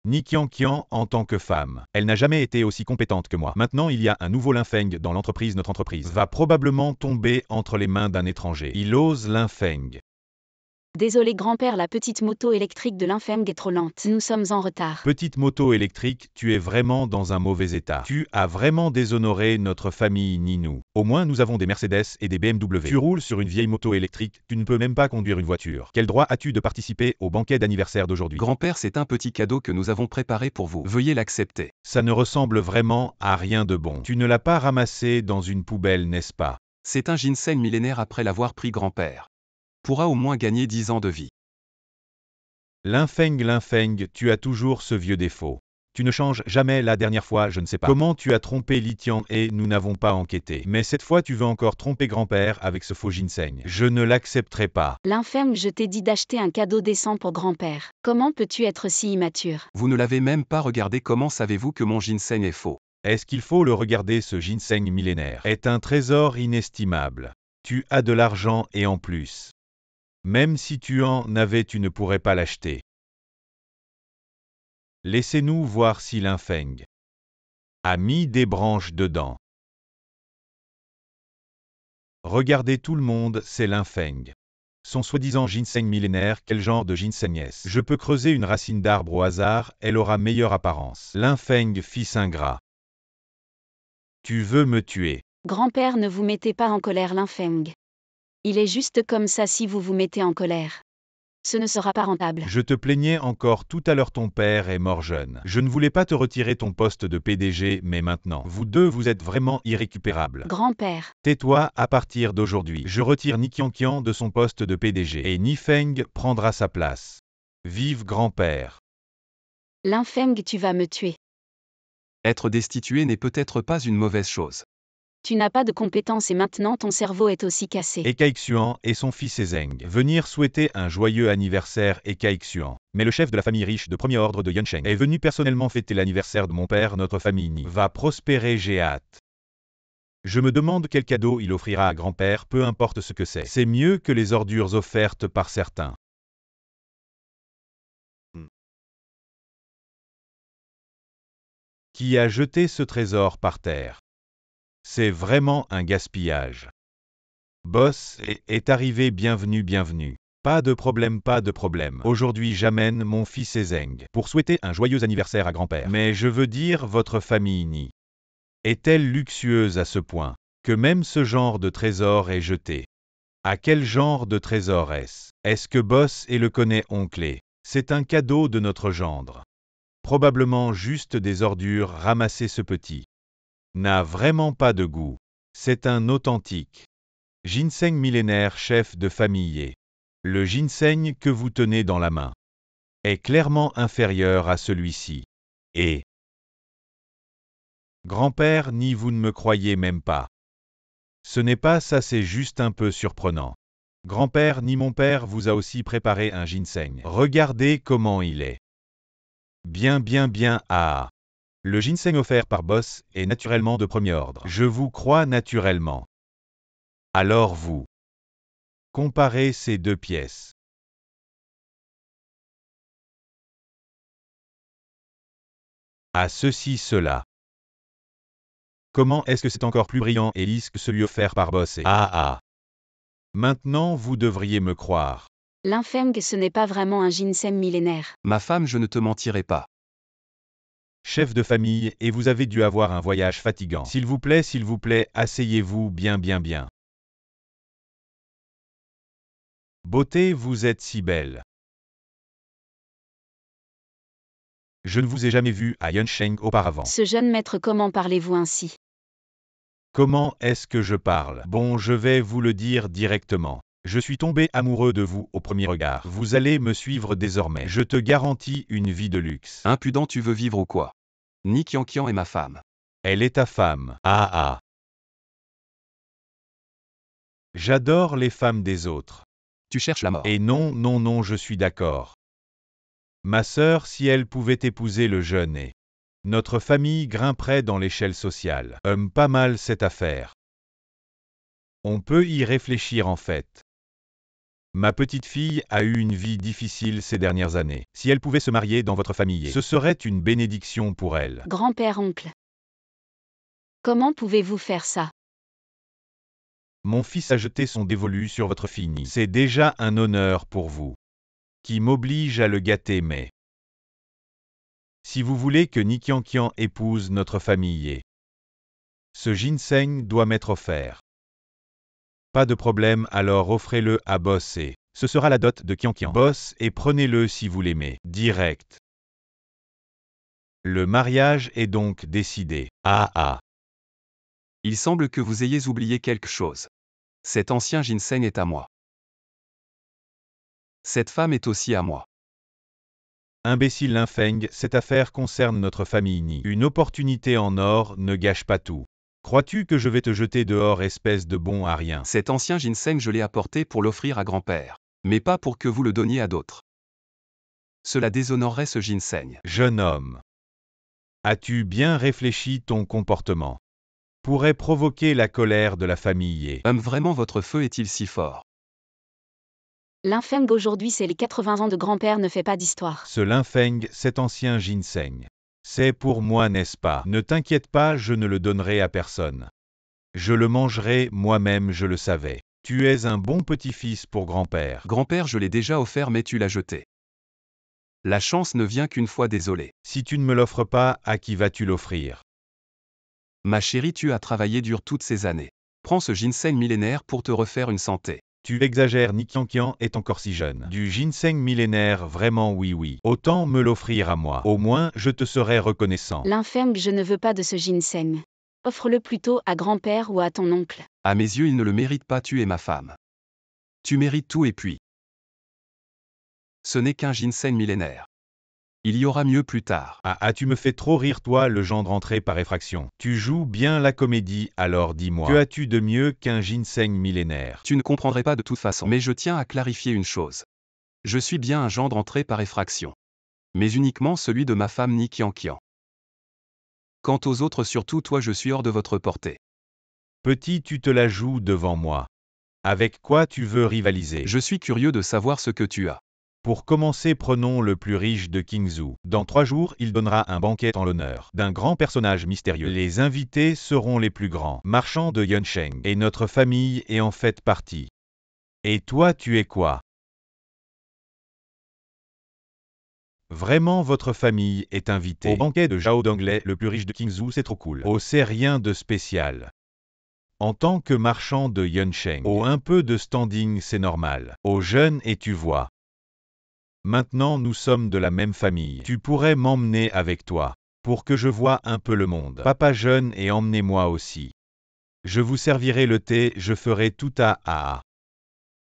Ni Qian Qian en tant que femme. Elle n'a jamais été aussi compétente que moi. Maintenant, il y a un nouveau Lin Feng dans l'entreprise. Notre entreprise va probablement tomber entre les mains d'un étranger. Il ose Lin Feng. Désolé grand-père, la petite moto électrique de Lin Feng est trop lente. Nous sommes en retard. Petite moto électrique, tu es vraiment dans un mauvais état. Tu as vraiment déshonoré notre famille Ninou. Au moins nous avons des Mercedes et des BMW. Tu roules sur une vieille moto électrique, tu ne peux même pas conduire une voiture. Quel droit as-tu de participer au banquet d'anniversaire d'aujourd'hui? Grand-père, c'est un petit cadeau que nous avons préparé pour vous. Veuillez l'accepter. Ça ne ressemble vraiment à rien de bon. Tu ne l'as pas ramassé dans une poubelle, n'est-ce pas? C'est un ginseng millénaire après l'avoir pris grand-père. Pourra au moins gagner 10 ans de vie. Lin Feng, tu as toujours ce vieux défaut. Tu ne changes jamais. La dernière fois, je ne sais pas comment tu as trompé Li Tian et nous n'avons pas enquêté. Mais cette fois, tu veux encore tromper grand-père avec ce faux ginseng. Je ne l'accepterai pas. Lin Feng, je t'ai dit d'acheter un cadeau décent pour grand-père. Comment peux-tu être si immature? Vous ne l'avez même pas regardé, comment savez-vous que mon ginseng est faux? Est-ce qu'il faut le regarder? Ce ginseng millénaire est un trésor inestimable. Tu as de l'argent et en plus. Même si tu en avais, tu ne pourrais pas l'acheter. Laissez-nous voir si Lin Feng a mis des branches dedans. Regardez tout le monde, c'est Lin Feng. Son soi-disant ginseng millénaire, quel genre de ginseng est-ce? Je peux creuser une racine d'arbre au hasard, elle aura meilleure apparence. Lin Feng, fils ingrat. Tu veux me tuer? Grand-père, ne vous mettez pas en colère, Lin Feng. Il est juste comme ça si vous vous mettez en colère. Ce ne sera pas rentable. Je te plaignais encore tout à l'heure, ton père est mort jeune. Je ne voulais pas te retirer ton poste de PDG, mais maintenant, vous deux, vous êtes vraiment irrécupérables. Grand-père. Tais-toi, à partir d'aujourd'hui, je retire Ni Qianqian de son poste de PDG et Ni Feng prendra sa place. Vive grand-père. L'infeng, tu vas me tuer. Être destitué n'est peut-être pas une mauvaise chose. Tu n'as pas de compétences et maintenant ton cerveau est aussi cassé. Et Caixuan et son fils Ezeng venir souhaiter un joyeux anniversaire et Caixuan. Mais le chef de la famille riche de premier ordre de Yunsheng est venu personnellement fêter l'anniversaire de mon père. Notre famille Ni va prospérer, j'ai hâte. Je me demande quel cadeau il offrira à grand-père, peu importe ce que c'est. C'est mieux que les ordures offertes par certains. Qui a jeté ce trésor par terre? C'est vraiment un gaspillage. Boss est arrivé, bienvenue, bienvenue. Pas de problème, pas de problème. Aujourd'hui j'amène mon fils Ezeng pour souhaiter un joyeux anniversaire à grand-père. Mais je veux dire, votre famille Ni est-elle luxueuse à ce point que même ce genre de trésor est jeté? À quel genre de trésor est-ce? Est-ce que Boss le connaît, oncle? C'est un cadeau de notre gendre. Probablement juste des ordures ramassées. Ce petit n'a vraiment pas de goût. C'est un authentique ginseng millénaire, chef de famille. Le ginseng que vous tenez dans la main est clairement inférieur à celui-ci. Et grand-père Ni, vous ne me croyez même pas. Ce n'est pas ça, c'est juste un peu surprenant. Grand-père Ni, mon père vous a aussi préparé un ginseng. Regardez comment il est. Bien, bien, bien, ah. Le ginseng offert par Boss est naturellement de premier ordre. Je vous crois naturellement. Alors vous comparez ces deux pièces. À ceci, cela. Comment est-ce que c'est encore plus brillant et lisse que celui offert par Boss et ah. Maintenant vous devriez me croire. L'infeng, ce n'est pas vraiment un ginseng millénaire. Ma femme, je ne te mentirai pas. Chef de famille, et vous avez dû avoir un voyage fatigant. S'il vous plaît, asseyez-vous bien, bien, bien. Beauté, vous êtes si belle. Je ne vous ai jamais vu à Yunsheng auparavant. Ce jeune maître, comment parlez-vous ainsi? Comment est-ce que je parle? Bon, je vais vous le dire directement. Je suis tombé amoureux de vous au premier regard. Vous allez me suivre désormais. Je te garantis une vie de luxe. Impudent, tu veux vivre ou quoi? Ni Qianqian est ma femme. Elle est ta femme. Ah. J'adore les femmes des autres. Tu cherches la mort. Et non, je suis d'accord. Ma sœur, si elle pouvait épouser le jeune et notre famille grimperait dans l'échelle sociale. Pas mal cette affaire. On peut y réfléchir en fait. Ma petite fille a eu une vie difficile ces dernières années. Si elle pouvait se marier dans votre famille, ce serait une bénédiction pour elle. Grand-père, oncle. Comment pouvez-vous faire ça? Mon fils a jeté son dévolu sur votre fille Ni. C'est déjà un honneur pour vous, qui m'oblige à le gâter, mais si vous voulez que Ni Qianqian épouse notre famille, ce ginseng doit m'être offert. Pas de problème, alors offrez-le à Boss et ce sera la dot de Qianqian. Boss et prenez-le si vous l'aimez. Direct. Le mariage est donc décidé. Ah. Il semble que vous ayez oublié quelque chose. Cet ancien ginseng est à moi. Cette femme est aussi à moi. Imbécile Linfeng, cette affaire concerne notre famille Ni. Une opportunité en or ne gâche pas tout. Crois-tu que je vais te jeter dehors, espèce de bon à rien? Cet ancien ginseng, je l'ai apporté pour l'offrir à grand-père. Mais pas pour que vous le donniez à d'autres. Cela déshonorerait ce ginseng. Jeune homme. As-tu bien réfléchi? Ton comportement pourrait provoquer la colère de la famille et Vraiment, votre feu est-il si fort? L'infeng, aujourd'hui c'est les 80 ans de grand-père, ne fait pas d'histoire. ce Linfeng, cet ancien ginseng. C'est pour moi, n'est-ce pas? Ne t'inquiète pas, je ne le donnerai à personne. Je le mangerai moi-même, je le savais. Tu es un bon petit-fils pour grand-père. Grand-père, je l'ai déjà offert mais tu l'as jeté. La chance ne vient qu'une fois, désolé. Si tu ne me l'offres pas, à qui vas-tu l'offrir? Ma chérie, tu as travaillé dur toutes ces années. Prends ce ginseng millénaire pour te refaire une santé. Tu exagères, Ni Qianqian est encore si jeune. Du ginseng millénaire, vraiment oui. Autant me l'offrir à moi. Au moins, je te serai reconnaissant. L'infeng, je ne veux pas de ce ginseng. Offre-le plutôt à grand-père ou à ton oncle. À mes yeux, il ne le mérite pas, tu es ma femme. Tu mérites tout et puis. Ce n'est qu'un ginseng millénaire. Il y aura mieux plus tard. Ah, tu me fais trop rire, toi, le gendre entré par effraction. Tu joues bien la comédie, alors dis-moi. Que as-tu de mieux qu'un ginseng millénaire? Tu ne comprendrais pas de toute façon. Mais je tiens à clarifier une chose. Je suis bien un gendre entré par effraction. Mais uniquement celui de ma femme Ni Qianqian. Quant aux autres, surtout toi, je suis hors de votre portée. Petit, tu te la joues devant moi. Avec quoi tu veux rivaliser? Je suis curieux de savoir ce que tu as. Pour commencer, prenons le plus riche de Qingzhou. Dans 3 jours, il donnera un banquet en l'honneur d'un grand personnage mystérieux. Les invités seront les plus grands marchands de Yunsheng. Et notre famille est en fait partie. Et toi, tu es quoi? Vraiment, votre famille est invitée au banquet de Zhao Donglei, le plus riche de Qingzhou, c'est trop cool. Oh, c'est rien de spécial. En tant que marchand de Yunsheng, oh, un peu de standing, c'est normal. Oh, jeune, et tu vois. Maintenant, nous sommes de la même famille. Tu pourrais m'emmener avec toi, pour que je voie un peu le monde. Papa jeune, et emmenez-moi aussi. Je vous servirai le thé, je ferai tout à.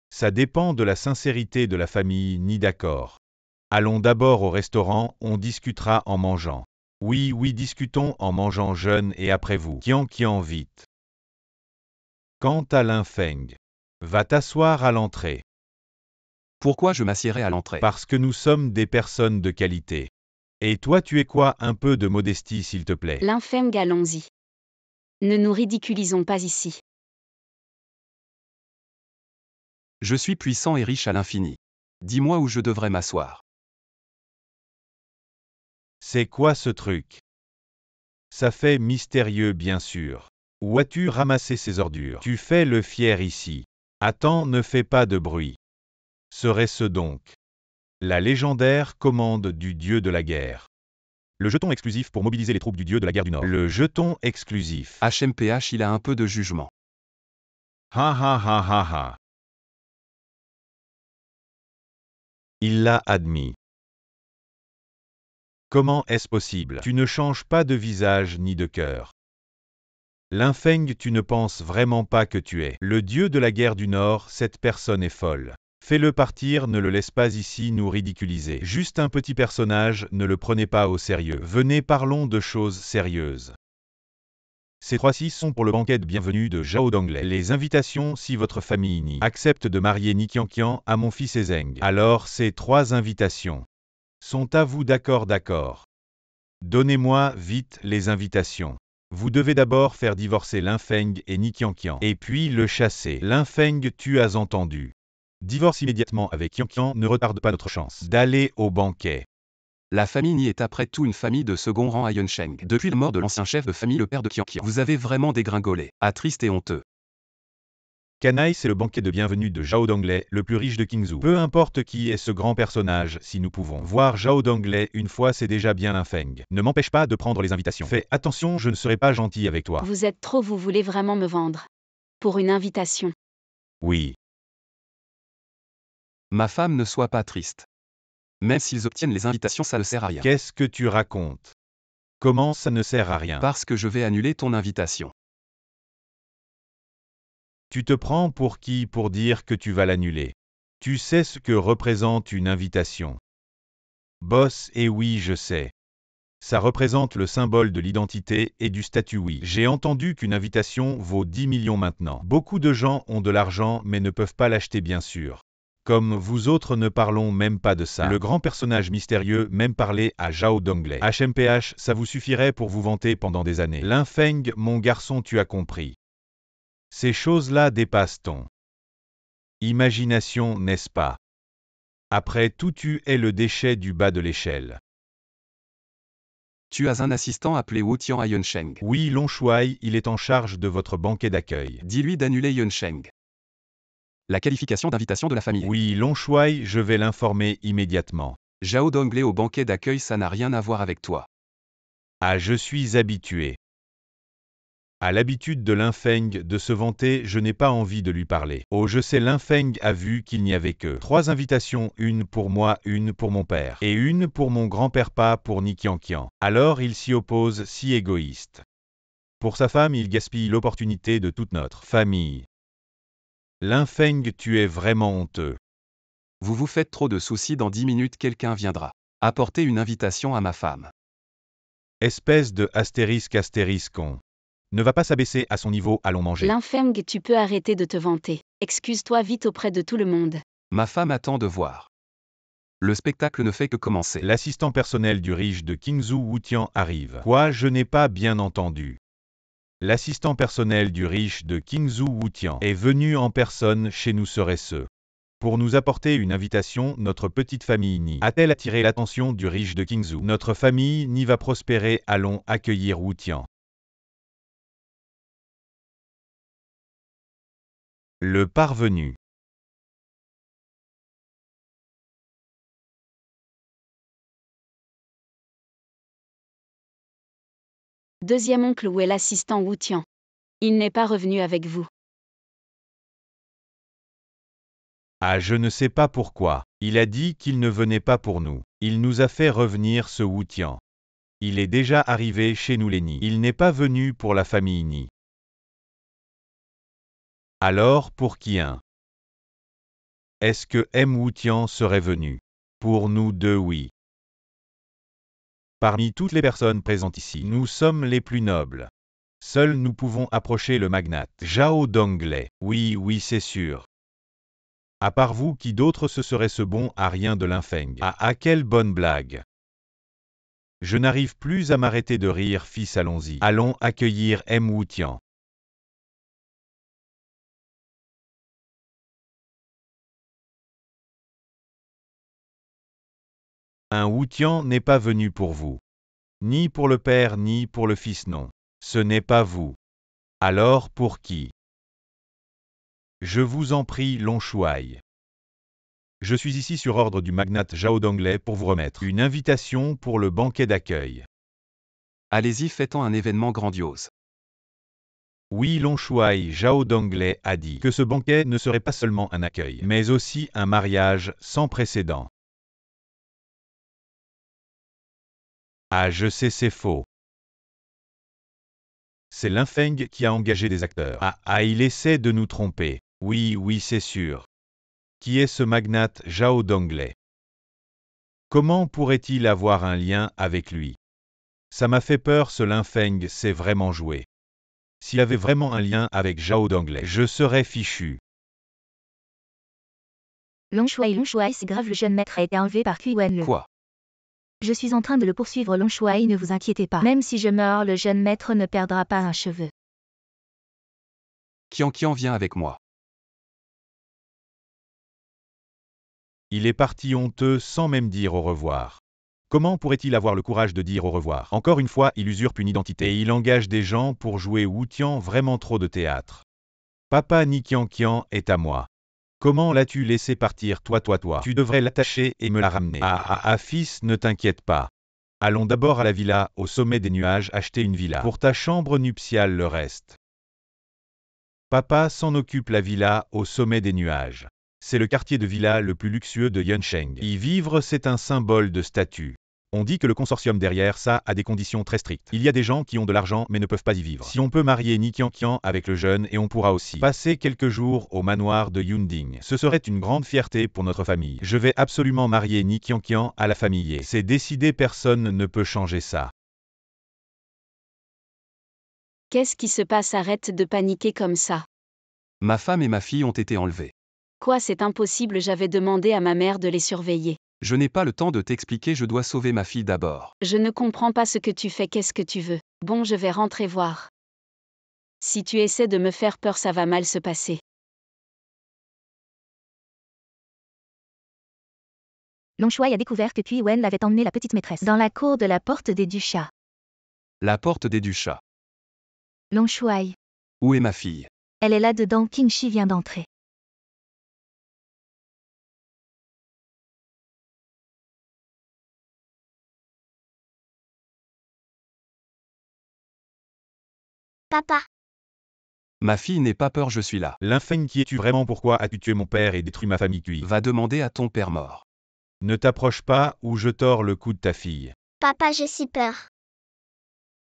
Ça dépend de la sincérité de la famille, ni d'accord. Allons d'abord au restaurant, on discutera en mangeant. Oui, discutons en mangeant, jeune, et après vous. Qianqian, vite. Quant à l'infeng, va t'asseoir à l'entrée. Pourquoi je m'assiérai à l'entrée? Parce que nous sommes des personnes de qualité. Et toi, tu es quoi? Un peu de modestie, s'il te plaît. L'infeng, allons-y. Ne nous ridiculisons pas ici. Je suis puissant et riche à l'infini. Dis-moi où je devrais m'asseoir. C'est quoi ce truc? Ça fait mystérieux, bien sûr. Où as-tu ramassé ces ordures? Tu fais le fier ici. Attends, ne fais pas de bruit. Serait-ce donc la légendaire commande du dieu de la guerre? Le jeton exclusif pour mobiliser les troupes du dieu de la guerre du Nord. Le jeton exclusif. HMPH, il a un peu de jugement. Ha. Il l'a admis. Comment est-ce possible? Tu ne changes pas de visage ni de cœur. L'infeng, tu ne penses vraiment pas que tu es le dieu de la guerre du Nord? Cette personne est folle. Fais-le partir, ne le laisse pas ici nous ridiculiser. Juste un petit personnage, ne le prenez pas au sérieux. Venez, parlons de choses sérieuses. Ces 3-6 sont pour le banquet de bienvenue de Zhao Donglei. Les invitations, si votre famille Ni accepte de marier Ni Qianqian à mon fils Ezeng, alors ces 3 invitations sont à vous. D'accord. Donnez-moi vite les invitations. Vous devez d'abord faire divorcer l'infeng et Ni Qianqian, et puis le chasser. L'infeng, tu as entendu. Divorce immédiatement avec Qianqian, ne retarde pas notre chance d'aller au banquet. La famille Ni est après tout une famille de second rang à Yunsheng. Depuis la mort de l'ancien chef de famille, le père de Qianqian, vous avez vraiment dégringolé. Triste et honteux. Canaille, c'est le banquet de bienvenue de Zhao Donglei, le plus riche de Qingzhou. Peu importe qui est ce grand personnage, si nous pouvons voir Zhao Donglei une fois, c'est déjà bien l'infeng. Ne m'empêche pas de prendre les invitations. Fais attention, je ne serai pas gentil avec toi. Vous êtes trop, vous voulez vraiment me vendre. Pour une invitation. Oui. Ma femme, ne sois pas triste. Même s'ils obtiennent les invitations, ça ne sert à rien. Qu'est-ce que tu racontes? Comment ça ne sert à rien? Parce que je vais annuler ton invitation. Tu te prends pour qui pour dire que tu vas l'annuler? Tu sais ce que représente une invitation? Boss, et oui, je sais. Ça représente le symbole de l'identité et du statut. Oui, j'ai entendu qu'une invitation vaut 10 millions maintenant. Beaucoup de gens ont de l'argent mais ne peuvent pas l'acheter, bien sûr. Comme vous autres, ne parlons même pas de ça. Le grand personnage mystérieux même parlait à Zhao Donglei. HMPH, ça vous suffirait pour vous vanter pendant des années. L'infeng, mon garçon, tu as compris. Ces choses-là dépassent ton imagination, n'est-ce pas? Après tout, tu es le déchet du bas de l'échelle. Tu as un assistant appelé Wu Tian à Yunsheng. Oui, Long Shuai, il est en charge de votre banquet d'accueil. Dis-lui d'annuler Yunsheng. La qualification d'invitation de la famille. Oui, Long Shuai, je vais l'informer immédiatement. Zhao Donglei au banquet d'accueil, ça n'a rien à voir avec toi. Je suis habitué. À l'habitude de Linfeng de se vanter, je n'ai pas envie de lui parler. Oh, je sais, Linfeng a vu qu'il n'y avait que 3 invitations, une pour moi, une pour mon père, et une pour mon grand-père, pas pour Ni Qianqian. Alors il s'y oppose, si égoïste. Pour sa femme, il gaspille l'opportunité de toute notre famille. Linfeng, tu es vraiment honteux. Vous vous faites trop de soucis, dans 10 minutes quelqu'un viendra apporter une invitation à ma femme. Espèce de *****. Ne va pas s'abaisser à son niveau, allons manger. Linfeng, tu peux arrêter de te vanter. Excuse-toi vite auprès de tout le monde. Ma femme attend de voir. Le spectacle ne fait que commencer. L'assistant personnel du riche de Qingzhou Wutian arrive. Quoi, je n'ai pas bien entendu. L'assistant personnel du riche de Qingzhou Wutian est venu en personne chez nous, serait-ce pour nous apporter une invitation. Notre petite famille Ni a-t-elle attiré l'attention du riche de Qingzhou? Notre famille Ni va prospérer, allons accueillir Wutian. Le parvenu. Deuxième oncle, où est l'assistant Wutian? Il n'est pas revenu avec vous. Ah, je ne sais pas pourquoi. Il a dit qu'il ne venait pas pour nous. Il nous a fait revenir, ce Wutian. Il est déjà arrivé chez nous les Ni. Il n'est pas venu pour la famille Ni. Alors pour qui un? Est-ce que M. Wutian serait venu? Pour nous deux, oui. Parmi toutes les personnes présentes ici, nous sommes les plus nobles. Seuls nous pouvons approcher le magnate Zhao Donglei. Oui, oui, c'est sûr. À part vous, qui d'autre ce serait ce bon à rien de Linfeng? Ah, quelle bonne blague. Je n'arrive plus à m'arrêter de rire, fils, allons-y. Allons accueillir M. Wutian. Un Wutian n'est pas venu pour vous. Ni pour le père, ni pour le fils, non. Ce n'est pas vous. Alors pour qui? Je vous en prie, Long Shuai. Je suis ici sur ordre du magnate Zhao Donglei pour vous remettre une invitation pour le banquet d'accueil. Allez-y, fêtons un événement grandiose. Oui, Long Shuai, Zhao Donglei a dit que ce banquet ne serait pas seulement un accueil, mais aussi un mariage sans précédent. Ah, je sais, c'est faux. C'est Linfeng qui a engagé des acteurs. Ah, il essaie de nous tromper. Oui, oui, c'est sûr. Qui est ce magnate Zhao Donglei? Comment pourrait-il avoir un lien avec lui? Ça m'a fait peur, ce Linfeng sait vraiment jouer. S'il avait vraiment un lien avec Zhao Donglei, je serais fichu. Long Shuai, c'est grave, le jeune maître a été enlevé par Kui Wen. Quoi? Je suis en train de le poursuivre, Long Shuai, ne vous inquiétez pas. Même si je meurs, le jeune maître ne perdra pas un cheveu. Qianqian vient avec moi. Il est parti honteux sans même dire au revoir. Comment pourrait-il avoir le courage de dire au revoir? Encore une fois, il usurpe une identité et il engage des gens pour jouer Wutian, vraiment trop de théâtre. Papa Ni Qianqian est à moi. Comment l'as-tu laissé partir, toi? Tu devrais l'attacher et me la ramener. Fils, ne t'inquiète pas. Allons d'abord à la villa, au sommet des nuages, acheter une villa. Pour ta chambre nuptiale, le reste. Papa s'en occupe, la villa, au sommet des nuages. C'est le quartier de villa le plus luxueux de Yunsheng. Y vivre, c'est un symbole de statut. On dit que le consortium derrière ça a des conditions très strictes. Il y a des gens qui ont de l'argent mais ne peuvent pas y vivre. Si on peut marier Ni Qianqian avec le jeune, et on pourra aussi passer quelques jours au manoir de Yunding, ce serait une grande fierté pour notre famille. Je vais absolument marier Ni Qianqian à la famille Ye. C'est décidé, personne ne peut changer ça. Qu'est-ce qui se passe? Arrête de paniquer comme ça. Ma femme et ma fille ont été enlevées. Quoi, c'est impossible, j'avais demandé à ma mère de les surveiller. Je n'ai pas le temps de t'expliquer, je dois sauver ma fille d'abord. Je ne comprends pas ce que tu fais, qu'est-ce que tu veux? Bon, je vais rentrer voir. Si tu essaies de me faire peur, ça va mal se passer. Long Shuai a découvert que Kui Wen avait emmené la petite maîtresse dans la cour de la porte des Duchats. La porte des Duchats. Long Shuai. Où est ma fille? Elle est là-dedans, Qingxi vient d'entrer. Papa, Ma fille n'aie pas peur, je suis là. L'infeng, qui es-tu vraiment? Pourquoi as-tu tué mon père et détruit ma famille? Cui. Va demander à ton père mort. Ne t'approche pas ou je tords le cou de ta fille. papa, j'ai si peur.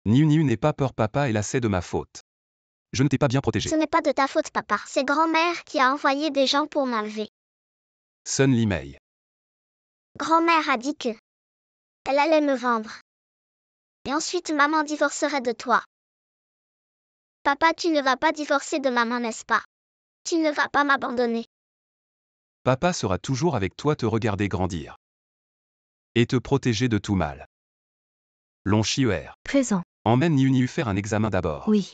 Niu n'aie pas peur, papa, et là c'est de ma faute. Je ne t'ai pas bien protégé. Ce n'est pas de ta faute, papa. C'est grand-mère qui a envoyé des gens pour m'enlever. Sun Li Mei. Grand-mère a dit que elle allait me vendre. Et ensuite maman divorcerait de toi. Papa, tu ne vas pas divorcer de maman, n'est-ce pas? Tu ne vas pas m'abandonner. Papa sera toujours avec toi, te regarder grandir. Et te protéger de tout mal. Long Chiuer. Présent. Emmène Niu faire un examen d'abord. Oui.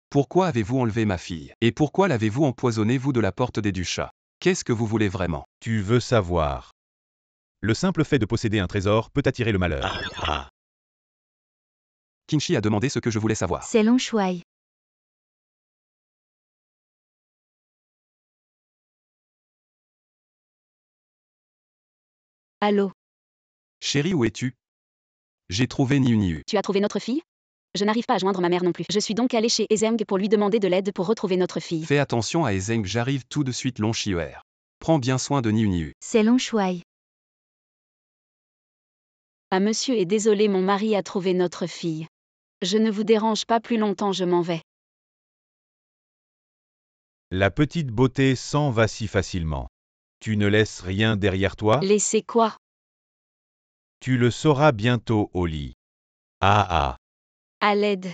Pourquoi avez-vous enlevé ma fille? Et pourquoi l'avez-vous empoisonnée, vous, de la porte des Duchats? Qu'est-ce que vous voulez vraiment? Tu veux savoir. Le simple fait de posséder un trésor peut attirer le malheur. Qinshi a demandé ce que je voulais savoir. C'est Long Shuai. Allô, Chérie, où es-tu? J'ai trouvé Niu. tu as trouvé notre fille? Je n'arrive pas à joindre ma mère non plus. Je suis donc allé chez Ezeng pour lui demander de l'aide pour retrouver notre fille. Fais attention à Ezeng, j'arrive tout de suite, Long Chiuer. Prends bien soin de Niu. C'est Long Shuai. Ah monsieur est désolé, mon mari a trouvé notre fille. Je ne vous dérange pas plus longtemps, je m'en vais. La petite beauté s'en va si facilement. Tu ne laisses rien derrière toi? Laissez quoi? Tu le sauras bientôt au lit. Ah. À l'aide.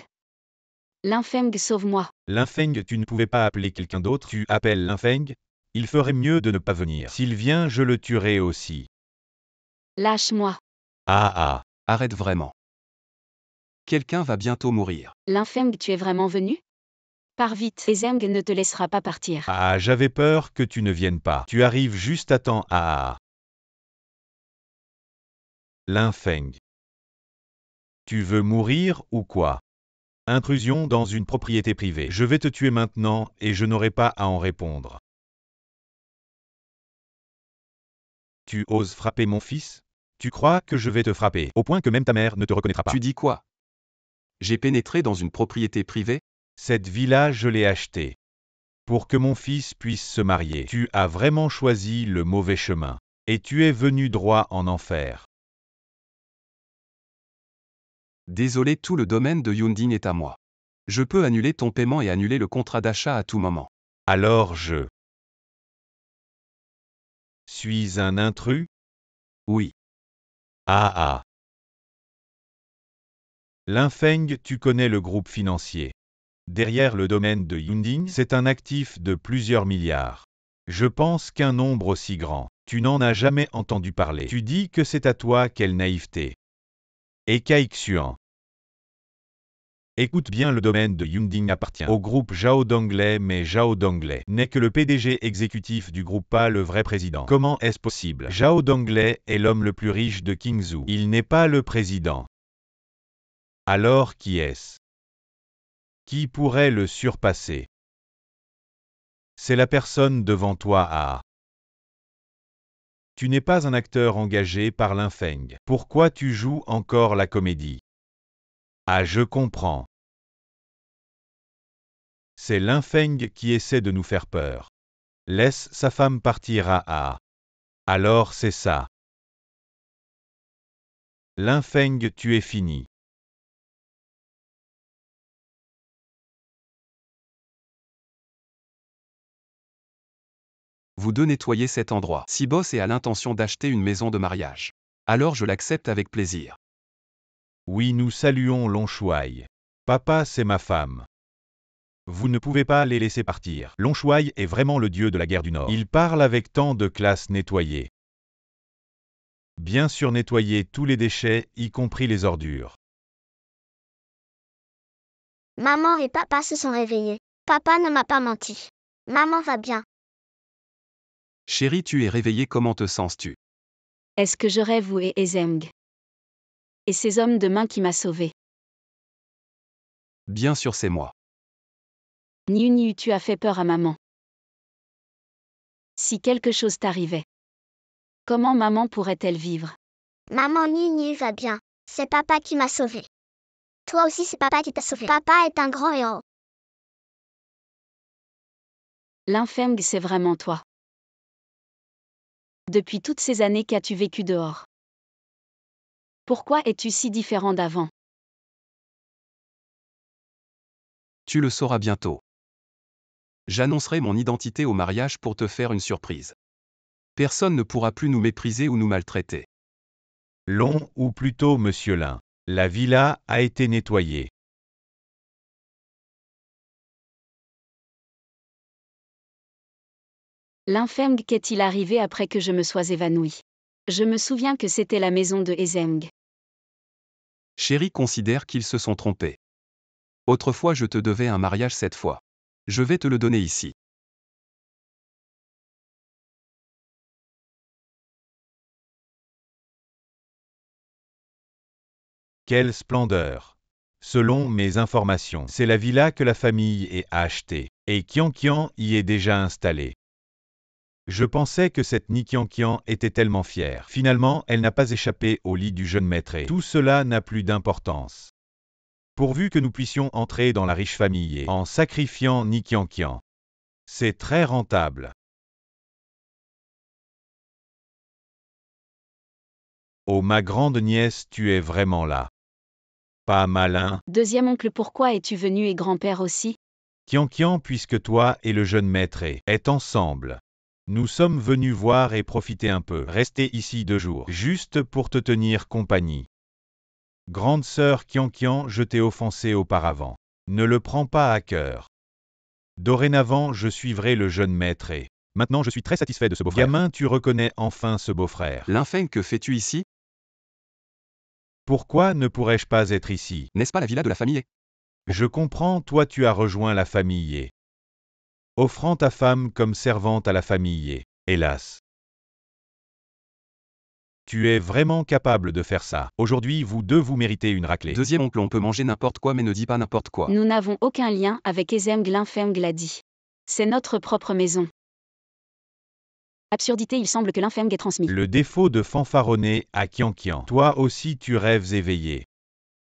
L'infeng, sauve-moi. L'infeng, tu ne pouvais pas appeler quelqu'un d'autre? Tu appelles l'infeng? Il ferait mieux de ne pas venir. S'il vient, je le tuerai aussi. Lâche-moi. Ah. Arrête vraiment. Quelqu'un va bientôt mourir. L'infeng, tu es vraiment venu? Pars vite, Ezeng ne te laissera pas partir. Ah, j'avais peur que tu ne viennes pas. Tu arrives juste à temps. Ah. L'infeng. Tu veux mourir ou quoi? Intrusion dans une propriété privée. Je vais te tuer maintenant et je n'aurai pas à en répondre. Tu oses frapper mon fils? Tu crois que je vais te frapper, au point que même ta mère ne te reconnaîtra pas? Tu dis quoi? J'ai pénétré dans une propriété privée? Cette villa, je l'ai achetée. Pour que mon fils puisse se marier. Tu as vraiment choisi le mauvais chemin. Et tu es venu droit en enfer. Désolé, tout le domaine de Yunding est à moi. Je peux annuler ton paiement et annuler le contrat d'achat à tout moment. Alors je suis un intrus? Oui. Ah. L'infeng, tu connais le groupe financier. Derrière le domaine de Yunding, c'est un actif de plusieurs milliards. Je pense qu'un nombre aussi grand, tu n'en as jamais entendu parler. Tu dis que c'est à toi, quelle naïveté. Et Caixuan. Écoute bien, le domaine de Yunding appartient au groupe Zhao Donglei, mais Zhao Donglei n'est que le PDG exécutif du groupe, pas le vrai président. Comment est-ce possible? Zhao Donglei est l'homme le plus riche de Qingzhou. Il n'est pas le président. Alors qui est-ce? Qui pourrait le surpasser? C'est la personne devant toi. Ah. Tu n'es pas un acteur engagé par l'infeng. Pourquoi tu joues encore la comédie? Ah, je comprends. C'est l'infeng qui essaie de nous faire peur. Laisse sa femme partir. Ah. Alors c'est ça. L'infeng, tu es fini. Vous deux nettoyez cet endroit. Si Boss a l'intention d'acheter une maison de mariage, alors je l'accepte avec plaisir. Oui, nous saluons Long Shuai. Papa, c'est ma femme. Vous ne pouvez pas les laisser partir. Long Shuai est vraiment le dieu de la guerre du Nord. Il parle avec tant de classe. Nettoyer. Bien sûr, nettoyer tous les déchets, y compris les ordures. Maman et papa se sont réveillés. Papa ne m'a pas menti. Maman va bien. Chérie, tu es réveillée, comment te sens-tu? Est-ce que je rêve ou est Ezeng? Et ces hommes de main qui m'a sauvé? Bien sûr, c'est moi. Niu, tu as fait peur à maman. Si quelque chose t'arrivait, comment maman pourrait-elle vivre? Maman Nini va bien. C'est papa qui m'a sauvé. Toi aussi, c'est papa qui t'a sauvé. Papa est un grand héros. Linfeng, c'est vraiment toi. Depuis toutes ces années qu'as-tu vécu dehors? Pourquoi es-tu si différent d'avant? Tu le sauras bientôt. J'annoncerai mon identité au mariage pour te faire une surprise. Personne ne pourra plus nous mépriser ou nous maltraiter. Long ou plutôt Monsieur Lin. La villa a été nettoyée. Linfeng, qu'est-il arrivé après que je me sois évanouie? Je me souviens que c'était la maison de Ezeng. Chéri considère qu'ils se sont trompés. Autrefois je te devais un mariage cette fois. Je vais te le donner ici. Quelle splendeur! Selon mes informations, c'est la villa que la famille a achetée, et Qianqian y est déjà installée. Je pensais que cette Ni Qianqian était tellement fière. Finalement, elle n'a pas échappé au lit du jeune maître. Tout cela n'a plus d'importance. Pourvu que nous puissions entrer dans la riche famille en sacrifiant Ni Qianqian. C'est très rentable. Oh ma grande nièce, tu es vraiment là. Pas malin. Deuxième oncle, pourquoi es-tu venu et grand-père aussi? Qianqian, puisque toi et le jeune maître êtes ensemble. Nous sommes venus voir et profiter un peu. Rester ici 2 jours, juste pour te tenir compagnie. Grande sœur Qianqian, je t'ai offensé auparavant. Ne le prends pas à cœur. Dorénavant, je suivrai le jeune maître et... Maintenant, je suis très satisfait de ce beau-frère. Gamin, tu reconnais enfin ce beau-frère. Linfeng, que fais-tu ici? Pourquoi ne pourrais-je pas être ici? N'est-ce pas la villa de la famille? Je comprends, toi tu as rejoint la famille. Offrant ta femme comme servante à la famille. Hélas. Tu es vraiment capable de faire ça. Aujourd'hui, vous deux vous méritez une raclée. Deuxième oncle, on peut manger n'importe quoi mais ne dis pas n'importe quoi. Nous n'avons aucun lien avec Ezeng, Linfeng l'a dit. C'est notre propre maison. Absurdité, il semble que Linfeng ait transmis. Le défaut de fanfaronner à Qianqian. Toi aussi tu rêves éveillé.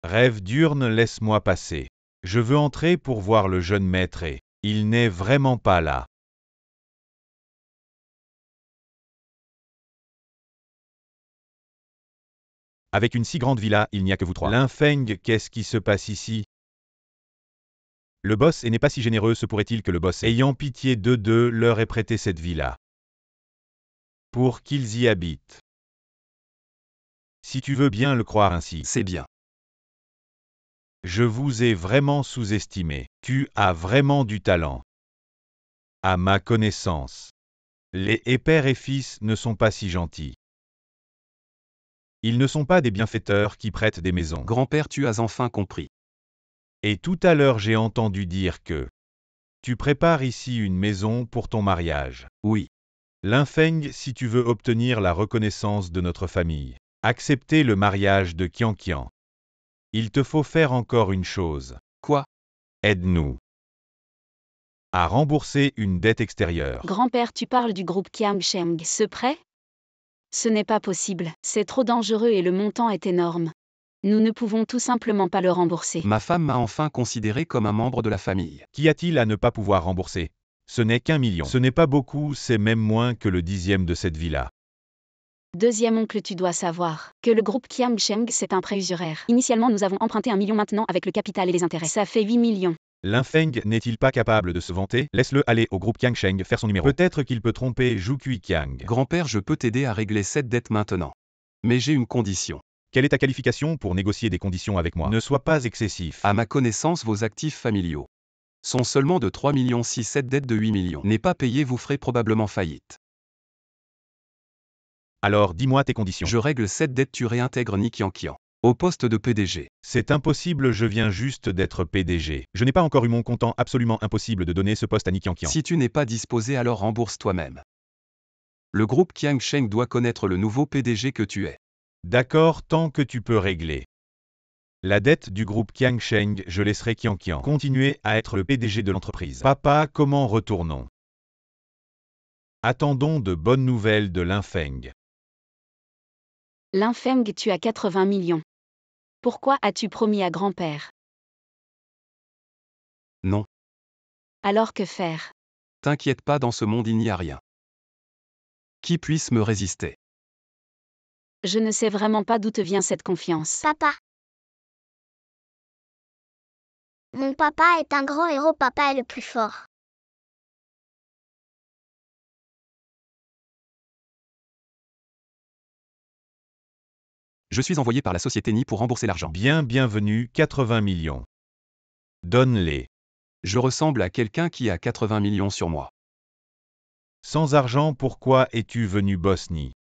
Rêve diurne, laisse-moi passer. Je veux entrer pour voir le jeune maître et... Il n'est vraiment pas là. Avec une si grande villa, il n'y a que vous trois. Linfeng, qu'est-ce qui se passe ici? Le boss n'est pas si généreux, se pourrait-il que le boss, ayant pitié d'eux deux, leur ait prêté cette villa pour qu'ils y habitent. Si tu veux bien le croire ainsi. C'est bien. Je vous ai vraiment sous-estimé. Tu as vraiment du talent. À ma connaissance, les père et fils ne sont pas si gentils. Ils ne sont pas des bienfaiteurs qui prêtent des maisons. Grand-père, tu as enfin compris. Et tout à l'heure j'ai entendu dire que tu prépares ici une maison pour ton mariage. Oui. Linfeng, si tu veux obtenir la reconnaissance de notre famille, accepter le mariage de Qianqian. Il te faut faire encore une chose. Quoi? Aide-nous à rembourser une dette extérieure. Grand-père, tu parles du groupe Qiangsheng. Ce prêt? Ce n'est pas possible. C'est trop dangereux et le montant est énorme. Nous ne pouvons tout simplement pas le rembourser. Ma femme m'a enfin considéré comme un membre de la famille. Qu'y a-t-il à ne pas pouvoir rembourser? Ce n'est qu'1 million. Ce n'est pas beaucoup, c'est même moins que le 10e de cette villa. Deuxième oncle, tu dois savoir que le groupe Qiangsheng, c'est un prêt usuraire. Initialement, nous avons emprunté 1 million, maintenant avec le capital et les intérêts. Ça fait 8 millions. Linfeng n'est-il pas capable de se vanter? Laisse-le aller au groupe Qiangsheng faire son numéro. Peut-être qu'il peut tromper Zhu Qiang. Grand-père, je peux t'aider à régler cette dette maintenant. Mais j'ai une condition. Quelle est ta qualification pour négocier des conditions avec moi? Ne sois pas excessif. À ma connaissance, vos actifs familiaux sont seulement de 3 millions. Si cette dette de 8 millions n'est pas payée, vous ferez probablement faillite. Alors dis-moi tes conditions. Je règle cette dette, tu réintègres Ni Qianqian au poste de PDG. C'est impossible, je viens juste d'être PDG. Je n'ai pas encore eu mon comptant, absolument impossible de donner ce poste à Ni Qianqian. Si tu n'es pas disposé, alors rembourse toi-même. Le groupe Qiangsheng doit connaître le nouveau PDG que tu es. D'accord, tant que tu peux régler la dette du groupe Qiangsheng, je laisserai Qianqian continuer à être le PDG de l'entreprise. Papa, comment retournons? Attendons de bonnes nouvelles de Linfeng. Linfeng, tu as 80 millions. Pourquoi as-tu promis à grand-père? Non. Alors que faire? T'inquiète pas, dans ce monde il n'y a rien qui puisse me résister. Je ne sais vraiment pas d'où te vient cette confiance. Papa. Mon papa est un grand héros, papa est le plus fort. Je suis envoyé par la société Ni pour rembourser l'argent. Bienvenue, 80 millions. Donne-les. Je ressemble à quelqu'un qui a 80 millions sur moi. Sans argent, pourquoi es-tu venu, Boss Ni?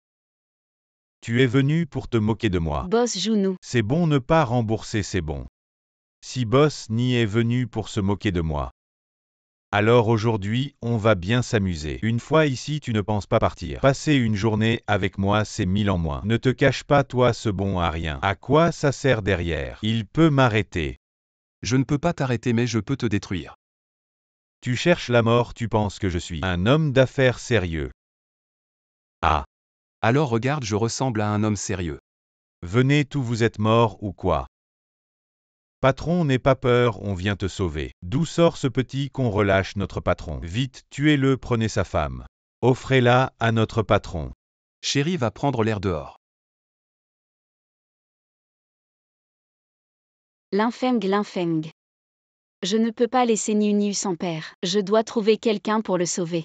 Tu es venu pour te moquer de moi. Boss joue-nous. C'est bon, ne pas rembourser, c'est bon. Si Boss Ni est venu pour se moquer de moi, alors aujourd'hui, on va bien s'amuser. Une fois ici, tu ne penses pas partir. Passer une journée avec moi, c'est 1000 en moins. Ne te cache pas, toi, ce bon à rien. À quoi ça sert derrière? Il peut m'arrêter. Je ne peux pas t'arrêter, mais je peux te détruire. Tu cherches la mort, tu penses que je suis un homme d'affaires sérieux. Ah. Alors regarde, je ressemble à un homme sérieux. Venez, tous vous êtes morts ou quoi? Patron, n'aie pas peur, on vient te sauver. D'où sort ce petit qu'on relâche notre patron? Vite, tuez-le, prenez sa femme. Offrez-la à notre patron. Chérie va prendre l'air dehors. Linfeng. Je ne peux pas laisser Niu sans père. Je dois trouver quelqu'un pour le sauver.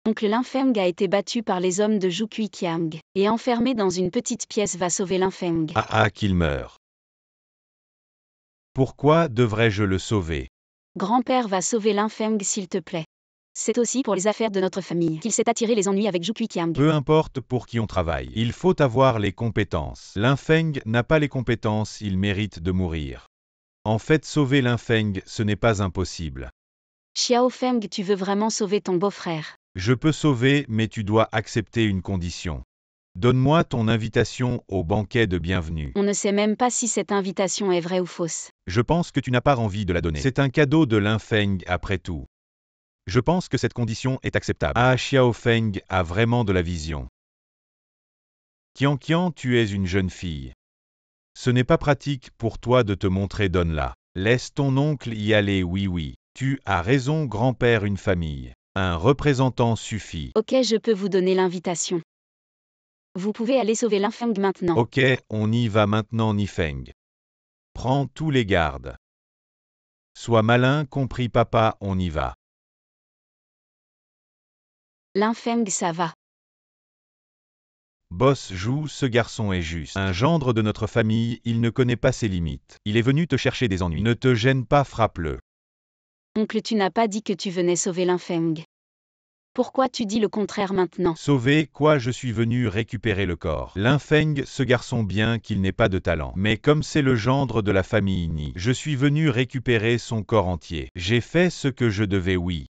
Oncle Linfeng a été battu par les hommes de Zhu Qiang, et enfermé dans une petite pièce va sauver Linfeng. Qu'il meure. Pourquoi devrais-je le sauver? Grand-père va sauver Linfeng s'il te plaît. C'est aussi pour les affaires de notre famille qu'il s'est attiré les ennuis avec Zhu Qiang. Peu importe pour qui on travaille, il faut avoir les compétences. Linfeng n'a pas les compétences, il mérite de mourir. En fait, sauver Linfeng, ce n'est pas impossible. Xiao Feng, tu veux vraiment sauver ton beau-frère? Je peux sauver, mais tu dois accepter une condition. Donne-moi ton invitation au banquet de bienvenue. On ne sait même pas si cette invitation est vraie ou fausse. Je pense que tu n'as pas envie de la donner. C'est un cadeau de Linfeng après tout. Je pense que cette condition est acceptable. Xiao Feng a vraiment de la vision. Qian, tu es une jeune fille. Ce n'est pas pratique pour toi de te montrer, donne-la. Laisse ton oncle y aller, oui. Tu as raison, grand-père, une famille. Un représentant suffit. Ok, je peux vous donner l'invitation. Vous pouvez aller sauver Linfeng maintenant. Ok, on y va maintenant, Nifeng. Prends tous les gardes. Sois malin, compris papa, on y va. Linfeng, ça va. Boss joue, ce garçon est juste. Un gendre de notre famille, il ne connaît pas ses limites. Il est venu te chercher des ennuis. Ne te gêne pas, frappe-le. Oncle, tu n'as pas dit que tu venais sauver Linfeng. Pourquoi tu dis le contraire maintenant? Sauver quoi? Je suis venu récupérer le corps. Linfeng, ce garçon, bien qu'il n'ait pas de talent. Mais comme c'est le gendre de la famille Ni, je suis venu récupérer son corps entier. J'ai fait ce que je devais, oui.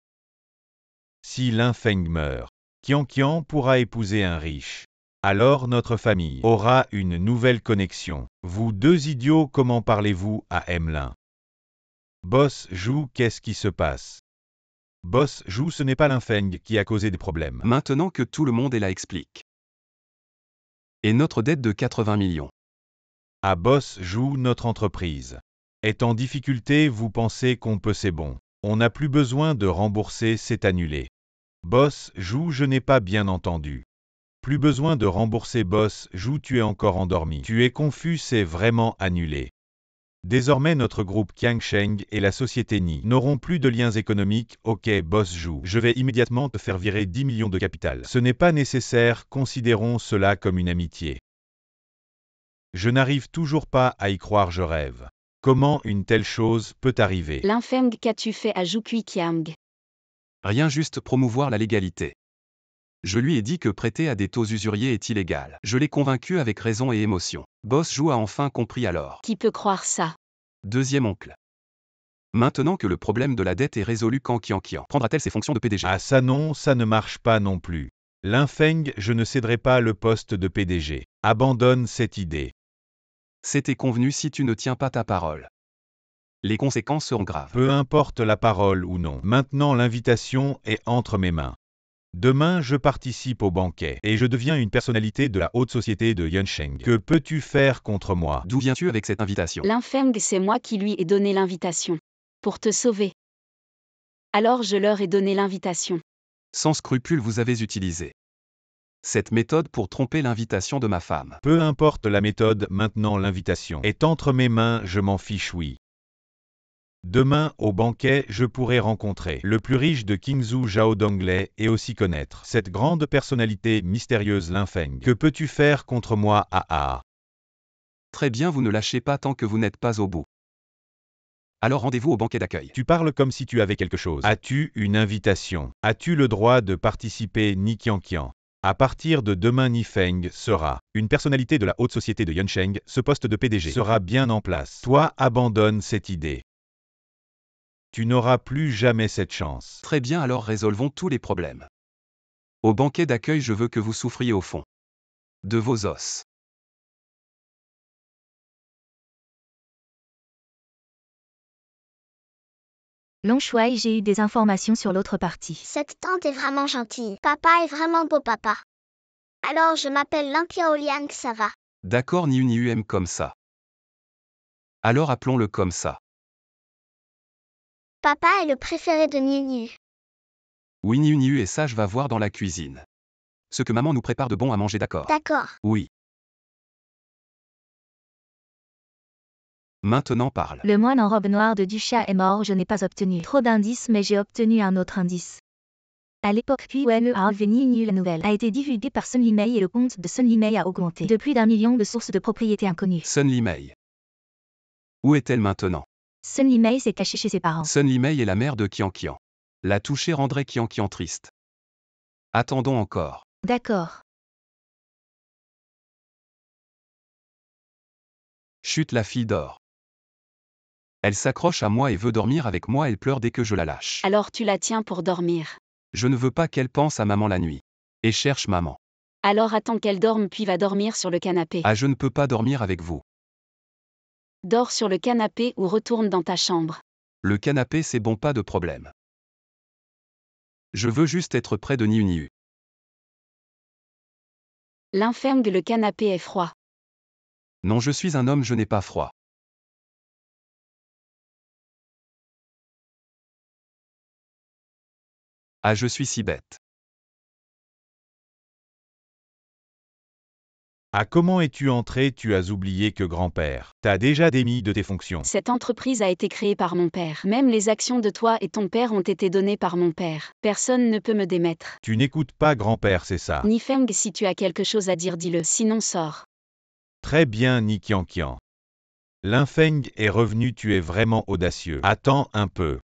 Si Linfeng meurt, Qian pourra épouser un riche. Alors notre famille aura une nouvelle connexion. Vous deux idiots, comment parlez-vous à Emlin? Boss joue, qu'est-ce qui se passe? Boss joue, ce n'est pas Linfeng qui a causé des problèmes. Maintenant que tout le monde est là, explique. Et notre dette de 80 millions. Boss joue, notre entreprise est en difficulté, vous pensez qu'on peut, c'est bon. On n'a plus besoin de rembourser, c'est annulé. Boss joue, je n'ai pas bien entendu. Plus besoin de rembourser, Boss joue, tu es encore endormi. Tu es confus, c'est vraiment annulé. Désormais notre groupe Qiangsheng et la société Ni n'auront plus de liens économiques. Ok, Boss joue, je vais immédiatement te faire virer 10 millions de capital. Ce n'est pas nécessaire, considérons cela comme une amitié. Je n'arrive toujours pas à y croire, je rêve. Comment une telle chose peut arriver? Linfeng, qu'as-tu fait à Zhu Qiang? Rien, juste promouvoir la légalité. Je lui ai dit que prêter à des taux usuriers est illégal. Je l'ai convaincu avec raison et émotion. Boss joue a enfin compris alors. Qui peut croire ça? Deuxième oncle. Maintenant que le problème de la dette est résolu, quand Qian prendra-t-elle ses fonctions de PDG? Ça non, ça ne marche pas non plus. Linfeng, je ne céderai pas le poste de PDG. Abandonne cette idée. C'était convenu, si tu ne tiens pas ta parole. Les conséquences seront graves. Peu importe la parole ou non. Maintenant l'invitation est entre mes mains. Demain, je participe au banquet et je deviens une personnalité de la haute société de Yunsheng. Que peux-tu faire contre moi? D'où viens-tu avec cette invitation? Lin Feng, c'est moi qui lui ai donné l'invitation. Pour te sauver. Alors je leur ai donné l'invitation. Sans scrupule vous avez utilisé cette méthode pour tromper l'invitation de ma femme. Peu importe la méthode, maintenant l'invitation est entre mes mains, je m'en fiche, oui. Demain, au banquet, je pourrai rencontrer le plus riche de Qingzhou, Zhao Donglei, et aussi connaître cette grande personnalité mystérieuse Lin Feng. Que peux-tu faire contre moi, Très bien, vous ne lâchez pas tant que vous n'êtes pas au bout. Alors rendez-vous au banquet d'accueil. Tu parles comme si tu avais quelque chose. As-tu une invitation? As-tu le droit de participer, Ni Qianqian? À partir de demain, Ni Feng sera une personnalité de la haute société de Yunsheng. Ce poste de PDG sera bien en place. Toi, abandonne cette idée. Tu n'auras plus jamais cette chance. Très bien, alors résolvons tous les problèmes. Au banquet d'accueil, je veux que vous souffriez au fond de vos os. Long Shuai, j'ai eu des informations sur l'autre partie. Cette tante est vraiment gentille. Papa est vraiment beau papa. Alors je m'appelle Lin Qiaoliang, ça va. D'accord, Niu aime comme ça. Alors appelons-le comme ça. Papa est le préféré de Niu. Oui, Niu et ça je vais voir dans la cuisine. Ce que maman nous prépare de bon à manger, d'accord? D'accord. Oui. Maintenant parle. Le moine en robe noire de Ducha est mort, je n'ai pas obtenu trop d'indices mais j'ai obtenu un autre indice. À l'époque Quen a enlevé la nouvelle a été divulguée par Sun Limei et le compte de Sun Limei a augmenté de plus d'1 million de sources de propriété inconnues. Sun Limei. Où est-elle maintenant? Sun Limei s'est cachée chez ses parents. Sun Limei est la mère de Qianqian. La toucher rendrait Qianqian triste. Attendons encore. D'accord. Chut, la fille dort. Elle s'accroche à moi et veut dormir avec moi, elle pleure dès que je la lâche. Alors tu la tiens pour dormir. Je ne veux pas qu'elle pense à maman la nuit. Et cherche maman. Alors attends qu'elle dorme puis va dormir sur le canapé. Ah, je ne peux pas dormir avec vous. Dors sur le canapé ou retourne dans ta chambre. Le canapé c'est bon, pas de problème. Je veux juste être près de Niu. Lin Feng, le canapé est froid. Non, je suis un homme, je n'ai pas froid. Ah, je suis si bête. Ah, comment es-tu entré? Tu as oublié que grand-père t'a déjà démis de tes fonctions. Cette entreprise a été créée par mon père. Même les actions de toi et ton père ont été données par mon père. Personne ne peut me démettre. Tu n'écoutes pas grand-père, c'est ça? Ni Feng, si tu as quelque chose à dire, dis-le, sinon sors. Très bien, Ni Qianqian. Lin Feng est revenu, tu es vraiment audacieux. Attends un peu.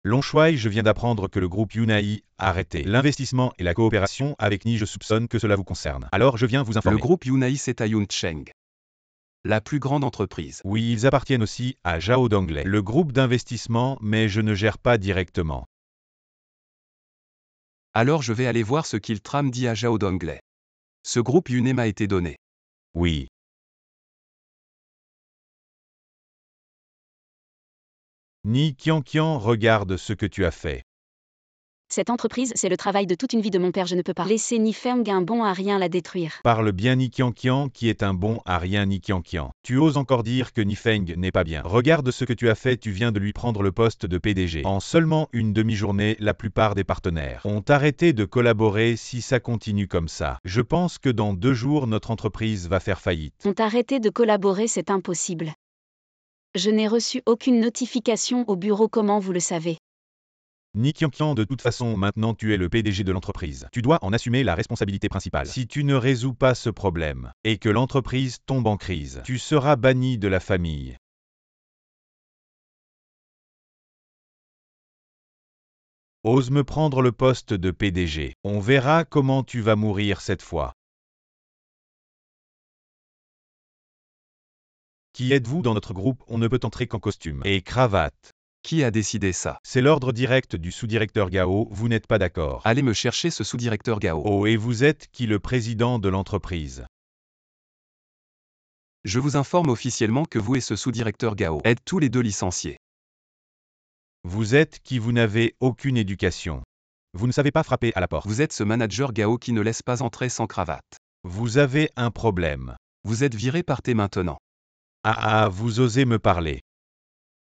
Long Shuai, je viens d'apprendre que le groupe Yunai a arrêté l'investissement et la coopération avec Ni. Je soupçonne que cela vous concerne. Alors je viens vous informer. Le groupe Yunai c'est à Yunsheng. La plus grande entreprise. Oui, ils appartiennent aussi à Zhao Donglei, le groupe d'investissement, mais je ne gère pas directement. Alors je vais aller voir ce qu'il trame, dit à Zhao Donglei. Ce groupe Yunai m'a été donné. Oui. Ni Qianqian, regarde ce que tu as fait. Cette entreprise, c'est le travail de toute une vie de mon père. Je ne peux pas laisser Ni Feng, un bon à rien, la détruire. Parle bien Ni Qianqian, qui est un bon à rien. Ni Qianqian. Tu oses encore dire que Ni Feng n'est pas bien. Regarde ce que tu as fait, tu viens de lui prendre le poste de PDG. En seulement une demi-journée, la plupart des partenaires ont arrêté de collaborer. Si ça continue comme ça, je pense que dans 2 jours, notre entreprise va faire faillite. Ont arrêté de collaborer, c'est impossible. Je n'ai reçu aucune notification au bureau, comment vous le savez? Ni Qianqian, de toute façon, maintenant tu es le PDG de l'entreprise. Tu dois en assumer la responsabilité principale. Si tu ne résous pas ce problème, et que l'entreprise tombe en crise, tu seras banni de la famille. Ose me prendre le poste de PDG. On verra comment tu vas mourir cette fois. Qui êtes-vous dans notre groupe? On ne peut entrer qu'en costume et cravate. Qui a décidé ça? C'est l'ordre direct du sous-directeur Gao, vous n'êtes pas d'accord? Allez me chercher ce sous-directeur Gao. Oh, et vous êtes qui? Le président de l'entreprise. Je vous informe officiellement que vous et ce sous-directeur Gao êtes tous les deux licenciés. Vous êtes qui vous n'avez aucune éducation. Vous ne savez pas frapper à la porte. Vous êtes ce manager Gao qui ne laisse pas entrer sans cravate. Vous avez un problème. Vous êtes viré, partez maintenant. Vous osez me parler.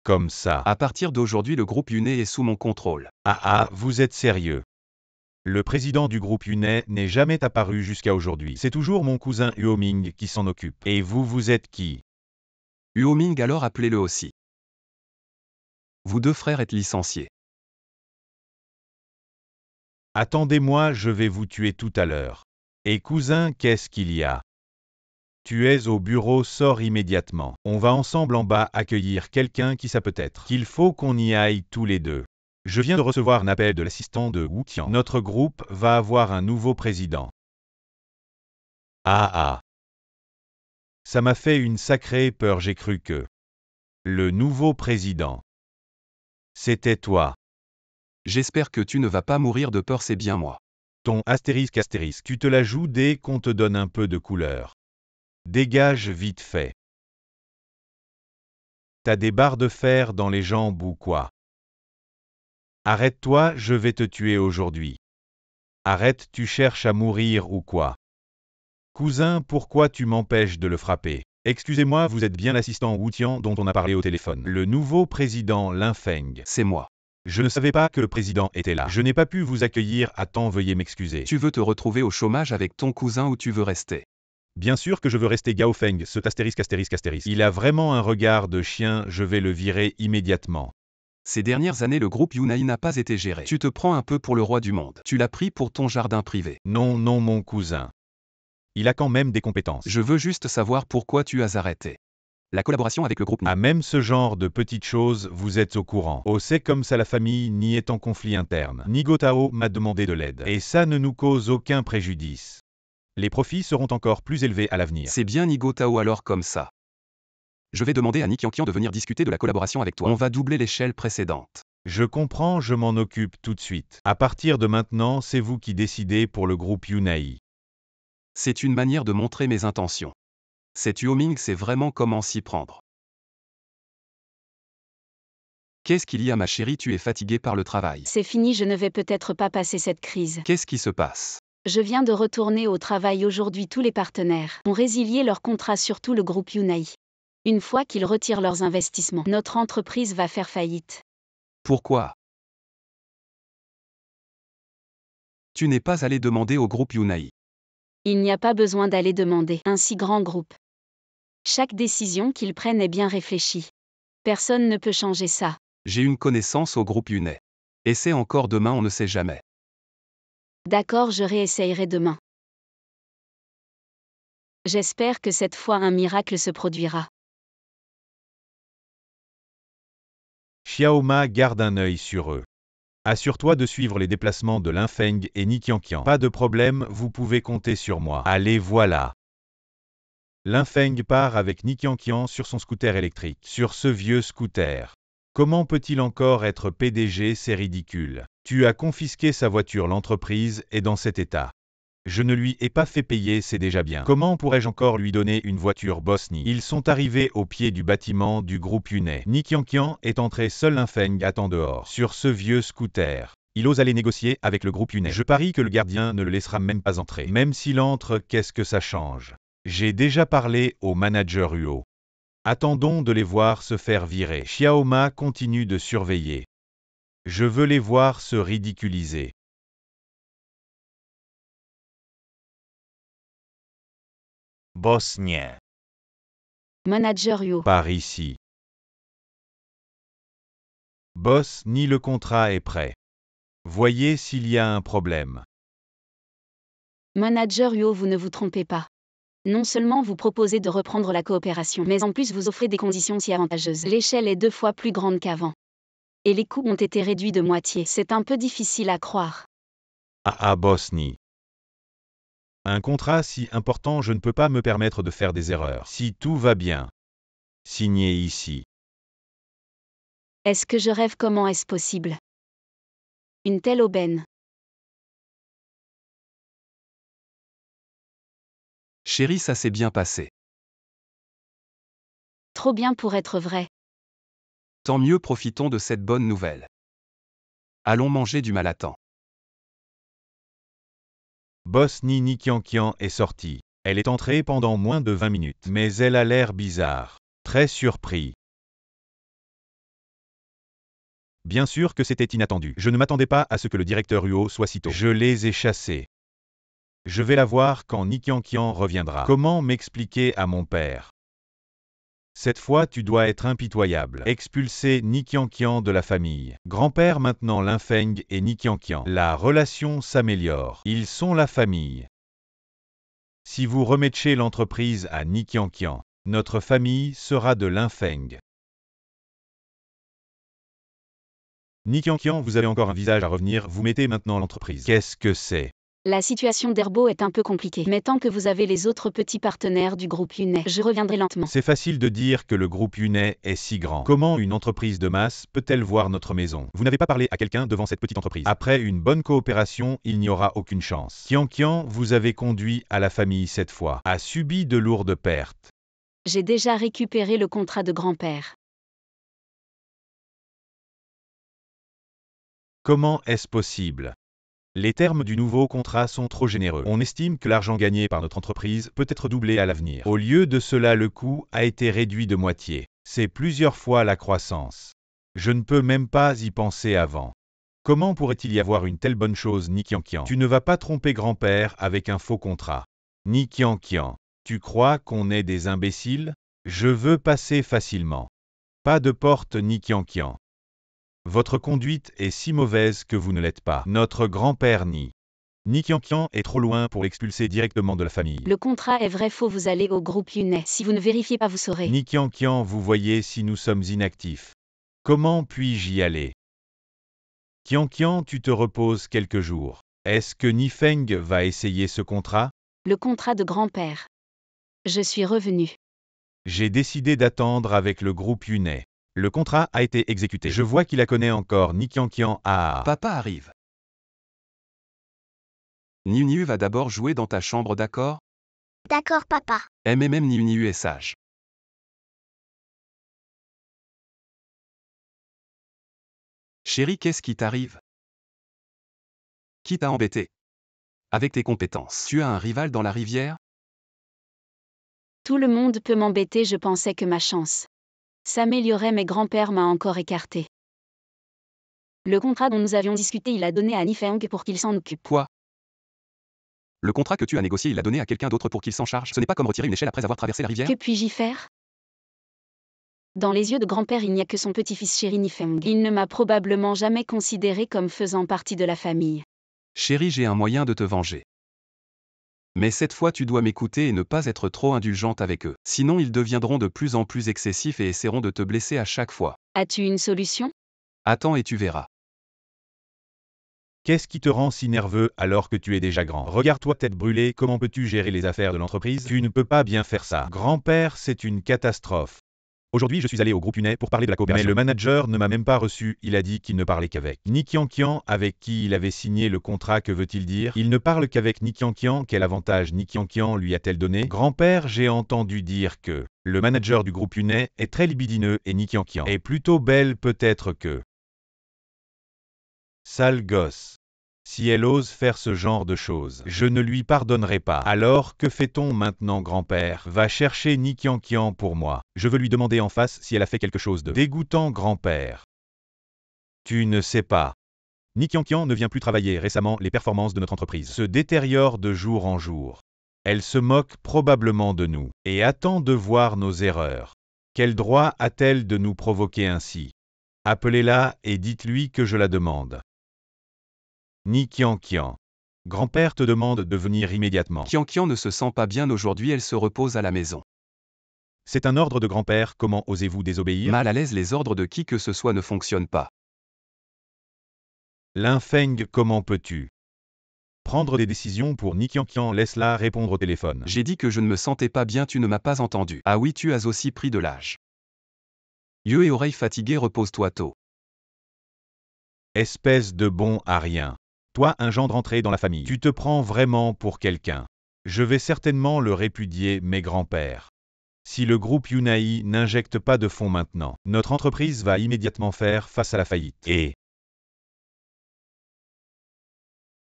Comme ça. À partir d'aujourd'hui, le groupe Yunai est sous mon contrôle. Vous êtes sérieux. Le président du groupe Yunai n'est jamais apparu jusqu'à aujourd'hui. C'est toujours mon cousin Huoming qui s'en occupe. Et vous êtes qui? Huoming, alors appelez-le aussi. Vous deux frères êtes licenciés. Attendez-moi, je vais vous tuer tout à l'heure. Et cousin, qu'est-ce qu'il y a? Tu es au bureau, sors immédiatement. On va ensemble en bas accueillir quelqu'un qui ça peut être. Qu'il faut qu'on y aille tous les deux. Je viens de recevoir un appel de l'assistant de Wu Tian. Notre groupe va avoir un nouveau président. Ça m'a fait une sacrée peur, j'ai cru que le nouveau président, c'était toi. J'espère que tu ne vas pas mourir de peur, c'est bien moi. Ton astérisque, tu te la joues dès qu'on te donne un peu de couleur. Dégage vite fait. T'as des barres de fer dans les jambes ou quoi? Arrête-toi, je vais te tuer aujourd'hui. Arrête, tu cherches à mourir ou quoi? Cousin, pourquoi tu m'empêches de le frapper? Excusez-moi, vous êtes bien l'assistant Wu Tian dont on a parlé au téléphone. Le nouveau président Lin Feng. C'est moi. Je ne savais pas que le président était là. Je n'ai pas pu vous accueillir à temps, veuillez m'excuser. Tu veux te retrouver au chômage avec ton cousin ou tu veux rester? Bien sûr que je veux rester Gao Feng, ce astérisque. Il a vraiment un regard de chien, je vais le virer immédiatement. Ces dernières années, le groupe Yunai n'a pas été géré. Tu te prends un peu pour le roi du monde. Tu l'as pris pour ton jardin privé. Non, mon cousin. Il a quand même des compétences. Je veux juste savoir pourquoi tu as arrêté. La collaboration avec le groupe Ni. Même ce genre de petites choses, vous êtes au courant. C'est comme ça, la famille Ni est en conflit interne. Nigo Tao m'a demandé de l'aide. Et ça ne nous cause aucun préjudice. Les profits seront encore plus élevés à l'avenir. C'est bien Nigo Tao alors comme ça. Je vais demander à Ni Qianqian de venir discuter de la collaboration avec toi. On va doubler l'échelle précédente. Je comprends, je m'en occupe tout de suite. À partir de maintenant, c'est vous qui décidez pour le groupe Yunai. C'est une manière de montrer mes intentions. Cet Huoming sait vraiment comment s'y prendre. Qu'est-ce qu'il y a, ma chérie, tu es fatiguée par le travail? C'est fini, je ne vais peut-être pas passer cette crise. Qu'est-ce qui se passe? Je viens de retourner au travail aujourd'hui. Tous les partenaires ont résilié leur contrat, surtout le groupe Yunai. Une fois qu'ils retirent leurs investissements, notre entreprise va faire faillite. Pourquoi? Tu n'es pas allé demander au groupe Yunai. Il n'y a pas besoin d'aller demander un si grand groupe. Chaque décision qu'ils prennent est bien réfléchie. Personne ne peut changer ça. J'ai une connaissance au groupe Yunai. Essaie encore demain, on ne sait jamais. D'accord, je réessayerai demain. J'espère que cette fois un miracle se produira. Xiaoma garde un œil sur eux. Assure-toi de suivre les déplacements de Lin Feng et Ni Qianqian. Pas de problème, vous pouvez compter sur moi. Allez, voilà. Lin Feng part avec Ni Qianqian sur son scooter électrique. Sur ce vieux scooter. Comment peut-il encore être PDG? C'est ridicule. Tu as confisqué sa voiture, l'entreprise est dans cet état. Je ne lui ai pas fait payer, c'est déjà bien. Comment pourrais-je encore lui donner une voiture Bosnie? Ils sont arrivés au pied du bâtiment du groupe Yunai. Ni Qianqian est entré, seul Lin Feng attend dehors. Sur ce vieux scooter. Il ose aller négocier avec le groupe Yunai. Je parie que le gardien ne le laissera même pas entrer. Même s'il entre, qu'est-ce que ça change? J'ai déjà parlé au manager Huo. Attendons de les voir se faire virer. Xiaoma continue de surveiller. Je veux les voir se ridiculiser. Bosnien. Manager Yo. Par ici. Boss, ni le contrat est prêt. Voyez s'il y a un problème. Manager Yo, vous ne vous trompez pas. Non seulement vous proposez de reprendre la coopération, mais en plus vous offrez des conditions si avantageuses. L'échelle est 2 fois plus grande qu'avant. Et les coûts ont été réduits de moitié. C'est un peu difficile à croire. Bosnie. Un contrat si important, je ne peux pas me permettre de faire des erreurs. Si tout va bien. Signé ici. Est-ce que je rêve? Comment est-ce possible? Une telle aubaine. Chérie, ça s'est bien passé. trop bien pour être vrai. Tant mieux, profitons de cette bonne nouvelle. Allons manger du malatan. Boss Nini Qianqian est sortie. Elle est entrée pendant moins de 20 minutes, mais elle a l'air bizarre. Très surpris. Bien sûr que c'était inattendu. Je ne m'attendais pas à ce que le directeur Huo soit si tôt. Je les ai chassés. Je vais la voir quand Ni Qianqian reviendra. Comment m'expliquer à mon père? Cette fois tu dois être impitoyable. Expulser Ni Qianqian de la famille. Grand-père maintenant Lin Feng et Ni Qianqian. La relation s'améliore. Ils sont la famille. Si vous remetchez l'entreprise à Ni Qianqian, notre famille sera de Lin Feng. Ni Qianqian, vous avez encore un visage à revenir, vous mettez maintenant l'entreprise. Qu'est-ce que c'est? La situation d'Herbo est un peu compliquée, mais tant que vous avez les autres petits partenaires du groupe Yunet, je reviendrai lentement. C'est facile de dire que le groupe Yunet est si grand. Comment une entreprise de masse peut-elle voir notre maison? Vous n'avez pas parlé à quelqu'un devant cette petite entreprise. Après une bonne coopération, il n'y aura aucune chance. Qianqian, vous avez conduit à la famille cette fois, a subi de lourdes pertes. J'ai déjà récupéré le contrat de grand-père. Comment est-ce possible? Les termes du nouveau contrat sont trop généreux. On estime que l'argent gagné par notre entreprise peut être doublé à l'avenir. Au lieu de cela, le coût a été réduit de moitié. C'est plusieurs fois la croissance. Je ne peux même pas y penser avant. Comment pourrait-il y avoir une telle bonne chose, Ni Qianqian? Tu ne vas pas tromper grand-père avec un faux contrat. Ni Qianqian, tu crois qu'on est des imbéciles? Je veux passer facilement. Pas de porte, Ni Qianqian. Votre conduite est si mauvaise que vous ne l'êtes pas. Notre grand-père Ni Qianqian est trop loin pour l'expulser directement de la famille. Le contrat est vrai faux, vous allez au groupe Yunet. Si vous ne vérifiez pas, vous saurez. Ni Qianqian, vous voyez si nous sommes inactifs. Comment puis-je y aller? Qianqian, tu te reposes quelques jours. Est-ce que Ni Feng va essayer ce contrat? Le contrat de grand-père. Je suis revenu. J'ai décidé d'attendre avec le groupe Yunet. Le contrat a été exécuté. Je vois qu'il la connaît encore, Ni Qianqian. Ah. Papa arrive. Niu va d'abord jouer dans ta chambre, d'accord? D'accord, papa. Niu est sage. Chérie, qu'est-ce qui t'arrive? Qui t'a embêté? Avec tes compétences, tu as un rival dans la rivière? Tout le monde peut m'embêter, je pensais que ma chance s'améliorait, mais grand-père m'a encore écarté. Le contrat dont nous avions discuté, il a donné à Ni Feng pour qu'il s'en occupe. Quoi? Le contrat que tu as négocié, il l'a donné à quelqu'un d'autre pour qu'il s'en charge. Ce n'est pas comme retirer une échelle après avoir traversé la rivière? Que puis-je y faire? Dans les yeux de grand-père, il n'y a que son petit-fils chéri Ni Feng. Il ne m'a probablement jamais considéré comme faisant partie de la famille. Chérie, j'ai un moyen de te venger. Mais cette fois tu dois m'écouter et ne pas être trop indulgente avec eux. Sinon ils deviendront de plus en plus excessifs et essaieront de te blesser à chaque fois. As-tu une solution? Attends et tu verras. Qu'est-ce qui te rend si nerveux alors que tu es déjà grand? Regarde-toi tête brûlée, comment peux-tu gérer les affaires de l'entreprise? Tu ne peux pas bien faire ça. Grand-père, c'est une catastrophe. Aujourd'hui, je suis allé au groupe Yunet pour parler de la coopération. Mais le manager ne m'a même pas reçu, il a dit qu'il ne parlait qu'avec Ni Qianqian, avec qui il avait signé le contrat. Que veut-il dire? Il ne parle qu'avec Ni Qianqian. Quel avantage Ni Qianqian lui a-t-elle donné? Grand-père, j'ai entendu dire que le manager du groupe Yunet est très libidineux et Ni Qianqian est plutôt belle, peut-être que... Sale gosse. Si elle ose faire ce genre de choses, je ne lui pardonnerai pas. Alors que fait-on maintenant, grand-père? Va chercher Ni Qianqian pour moi. Je veux lui demander en face si elle a fait quelque chose de dégoûtant, grand-père. Tu ne sais pas. Ni Qianqian ne vient plus travailler. Récemment, les performances de notre entreprise se détériorent de jour en jour. Elle se moque probablement de nous et attend de voir nos erreurs. Quel droit a-t-elle de nous provoquer ainsi? Appelez-la et dites-lui que je la demande. Ni Qianqian. Grand-père te demande de venir immédiatement. Qianqian ne se sent pas bien aujourd'hui, elle se repose à la maison. C'est un ordre de grand-père, comment osez-vous désobéir? Mal à l'aise, les ordres de qui que ce soit ne fonctionnent pas. Lin Feng, comment peux-tu prendre des décisions pour Ni Qianqian? Laisse-la répondre au téléphone. J'ai dit que je ne me sentais pas bien, tu ne m'as pas entendu. Ah oui, tu as aussi pris de l'âge. Yeux et oreilles fatiguées, repose-toi tôt. Espèce de bon à rien. Toi, un gendre entré dans la famille. Tu te prends vraiment pour quelqu'un. Je vais certainement le répudier, mes grands-pères. Si le groupe Yunai n'injecte pas de fonds maintenant, notre entreprise va immédiatement faire face à la faillite. Et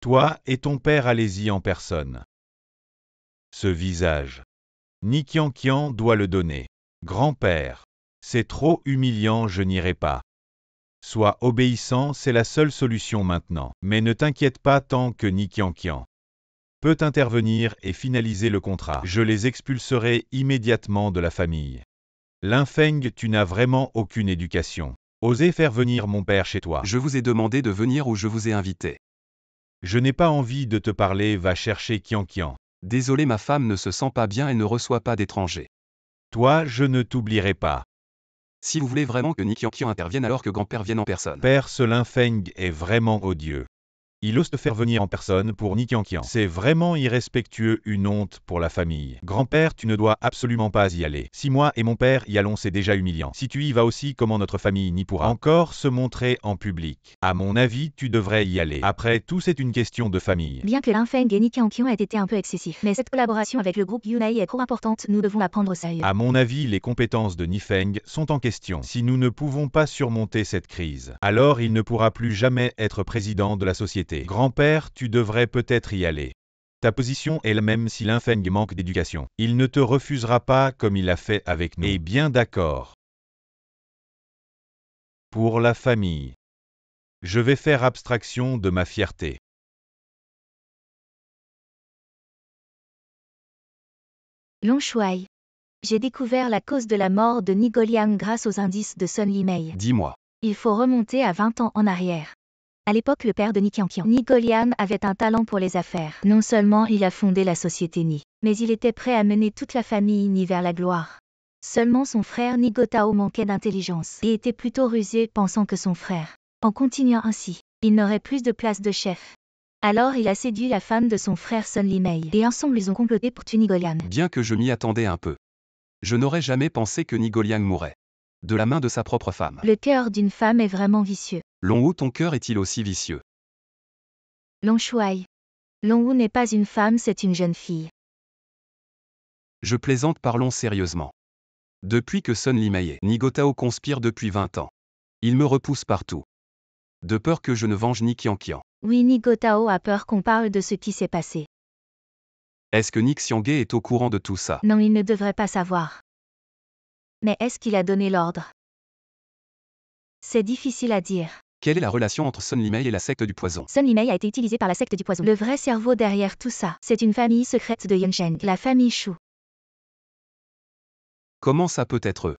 toi et ton père allez-y en personne. Ce visage. Ni Qian doit le donner. Grand-père. C'est trop humiliant, je n'irai pas. Sois obéissant, c'est la seule solution maintenant. Mais ne t'inquiète pas tant que Ni Qian peut intervenir et finaliser le contrat. Je les expulserai immédiatement de la famille. Lin Feng, tu n'as vraiment aucune éducation. Osez faire venir mon père chez toi. Je vous ai demandé de venir ou je vous ai invité. Je n'ai pas envie de te parler, va chercher Qian. Désolé, ma femme ne se sent pas bien et ne reçoit pas d'étrangers. Toi, je ne t'oublierai pas. Si vous voulez vraiment que Ni Qian intervienne, alors que grand-père vienne en personne. Père, ce Lin Feng est vraiment odieux. Il ose te faire venir en personne pour Ni Qian. C'est vraiment irrespectueux, une honte pour la famille. Grand-père, tu ne dois absolument pas y aller. Si moi et mon père y allons, c'est déjà humiliant. Si tu y vas aussi, comment notre famille n'y pourra encore se montrer en public? À mon avis, tu devrais y aller. Après tout, c'est une question de famille. Bien que Lin Feng et Ni Qian aient été un peu excessifs, mais cette collaboration avec le groupe Yunai est trop importante, nous devons la prendre au sérieux. À mon avis, les compétences de Ni Feng sont en question. Si nous ne pouvons pas surmonter cette crise, alors il ne pourra plus jamais être président de la société. Grand-père, tu devrais peut-être y aller. Ta position est la même si Lin Feng manque d'éducation. Il ne te refusera pas comme il l'a fait avec nous. Et bien d'accord. Pour la famille. Je vais faire abstraction de ma fierté. Long Shuai. J'ai découvert la cause de la mort de Ni Goliang grâce aux indices de Sun Limei. Dis-moi. Il faut remonter à 20 ans en arrière. À l'époque, le père de Ni Qian, Ni Goliang, avait un talent pour les affaires. Non seulement il a fondé la société Ni, mais il était prêt à mener toute la famille Ni vers la gloire. Seulement son frère Ni Gotao manquait d'intelligence et était plutôt rusé, pensant que son frère, en continuant ainsi, il n'aurait plus de place de chef. Alors il a séduit la femme de son frère Sun Limei et ensemble ils ont comploté pour tuer Ni Goliang. Bien que je m'y attendais un peu. Je n'aurais jamais pensé que Ni Goliang mourrait. De la main de sa propre femme. Le cœur d'une femme est vraiment vicieux. Long Wu, ton cœur est-il aussi vicieux? Long Shuai. Long Wu n'est pas une femme, c'est une jeune fille. Je plaisante, parlons sérieusement. Depuis que Sun Limei et Ni Gotao conspirent depuis 20 ans. Ils me repoussent partout. De peur que je ne venge Ni Qian. Oui, Ni Gotao a peur qu'on parle de ce qui s'est passé. Est-ce que Ni Xianghe est au courant de tout ça? Non, il ne devrait pas savoir. Mais est-ce qu'il a donné l'ordre? C'est difficile à dire. Quelle est la relation entre Sun Limei et la secte du poison? Sun Limei a été utilisé par la secte du poison. Le vrai cerveau derrière tout ça, c'est une famille secrète de Yunsheng, la famille Shu. Comment ça peut être eux?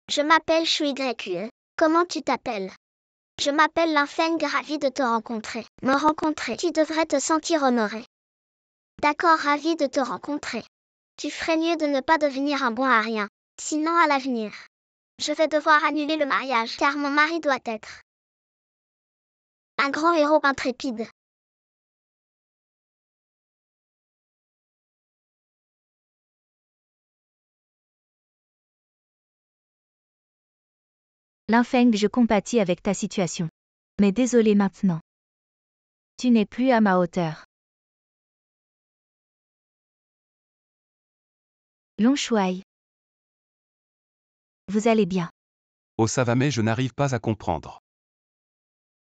Je m'appelle Shui Yue. Comment tu t'appelles? Je m'appelle Lin Feng, ravi de te rencontrer. Me rencontrer, tu devrais te sentir honoré. D'accord, ravi de te rencontrer. Tu ferais mieux de ne pas devenir un bon à rien. Sinon à l'avenir, je vais devoir annuler le mariage car mon mari doit être un grand héros intrépide. Lin Feng, je compatis avec ta situation. Mais désolé maintenant. Tu n'es plus à ma hauteur. Long Shuai. Vous allez bien. Oh ça va, mais je n'arrive pas à comprendre.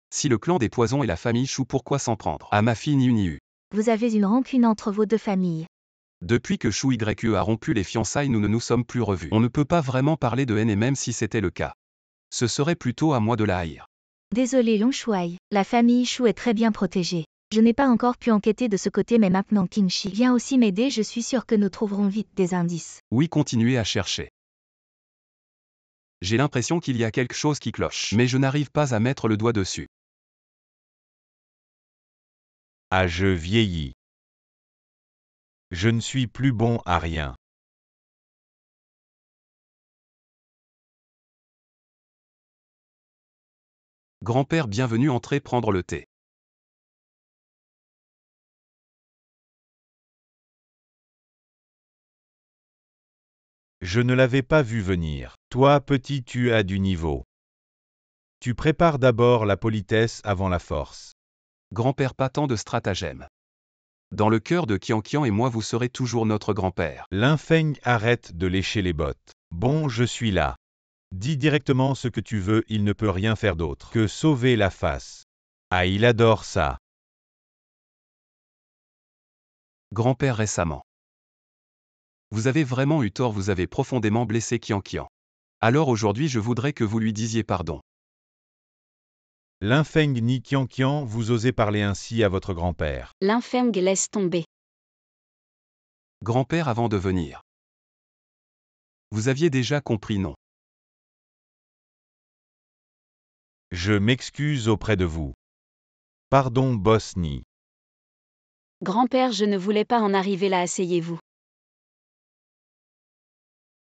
Si le clan des poisons et la famille Shu, pourquoi s'en prendre à ma fille Niu? Vous avez une rancune entre vos deux familles. Depuis que Shu Yue a rompu les fiançailles, nous ne nous sommes plus revus. On ne peut pas vraiment parler de haine, et même si c'était le cas, ce serait plutôt à moi de la haïr. Désolé Long Shuai, la famille Shu est très bien protégée. Je n'ai pas encore pu enquêter de ce côté, mais maintenant Qingxi vient aussi m'aider, je suis sûr que nous trouverons vite des indices. Oui, continuez à chercher. J'ai l'impression qu'il y a quelque chose qui cloche, mais je n'arrive pas à mettre le doigt dessus. Ah, je vieillis. Je ne suis plus bon à rien. Grand-père, bienvenue, entrez prendre le thé. Je ne l'avais pas vu venir. Toi, petit, tu as du niveau. Tu prépares d'abord la politesse avant la force. Grand-père, pas tant de stratagèmes. Dans le cœur de Qianqian et moi vous serez toujours notre grand-père. Lin Feng arrête de lécher les bottes. Bon, je suis là. Dis directement ce que tu veux, il ne peut rien faire d'autre que sauver la face. Ah, il adore ça. Grand-père récemment. Vous avez vraiment eu tort, vous avez profondément blessé Qianqian. Alors aujourd'hui je voudrais que vous lui disiez pardon. Lin Feng ni Qianqian, vous osez parler ainsi à votre grand-père. Lin Feng laisse tomber. Grand-père avant de venir. Vous aviez déjà compris, non? Je m'excuse auprès de vous. Pardon, boss Ni. Grand-père, je ne voulais pas en arriver là, asseyez-vous.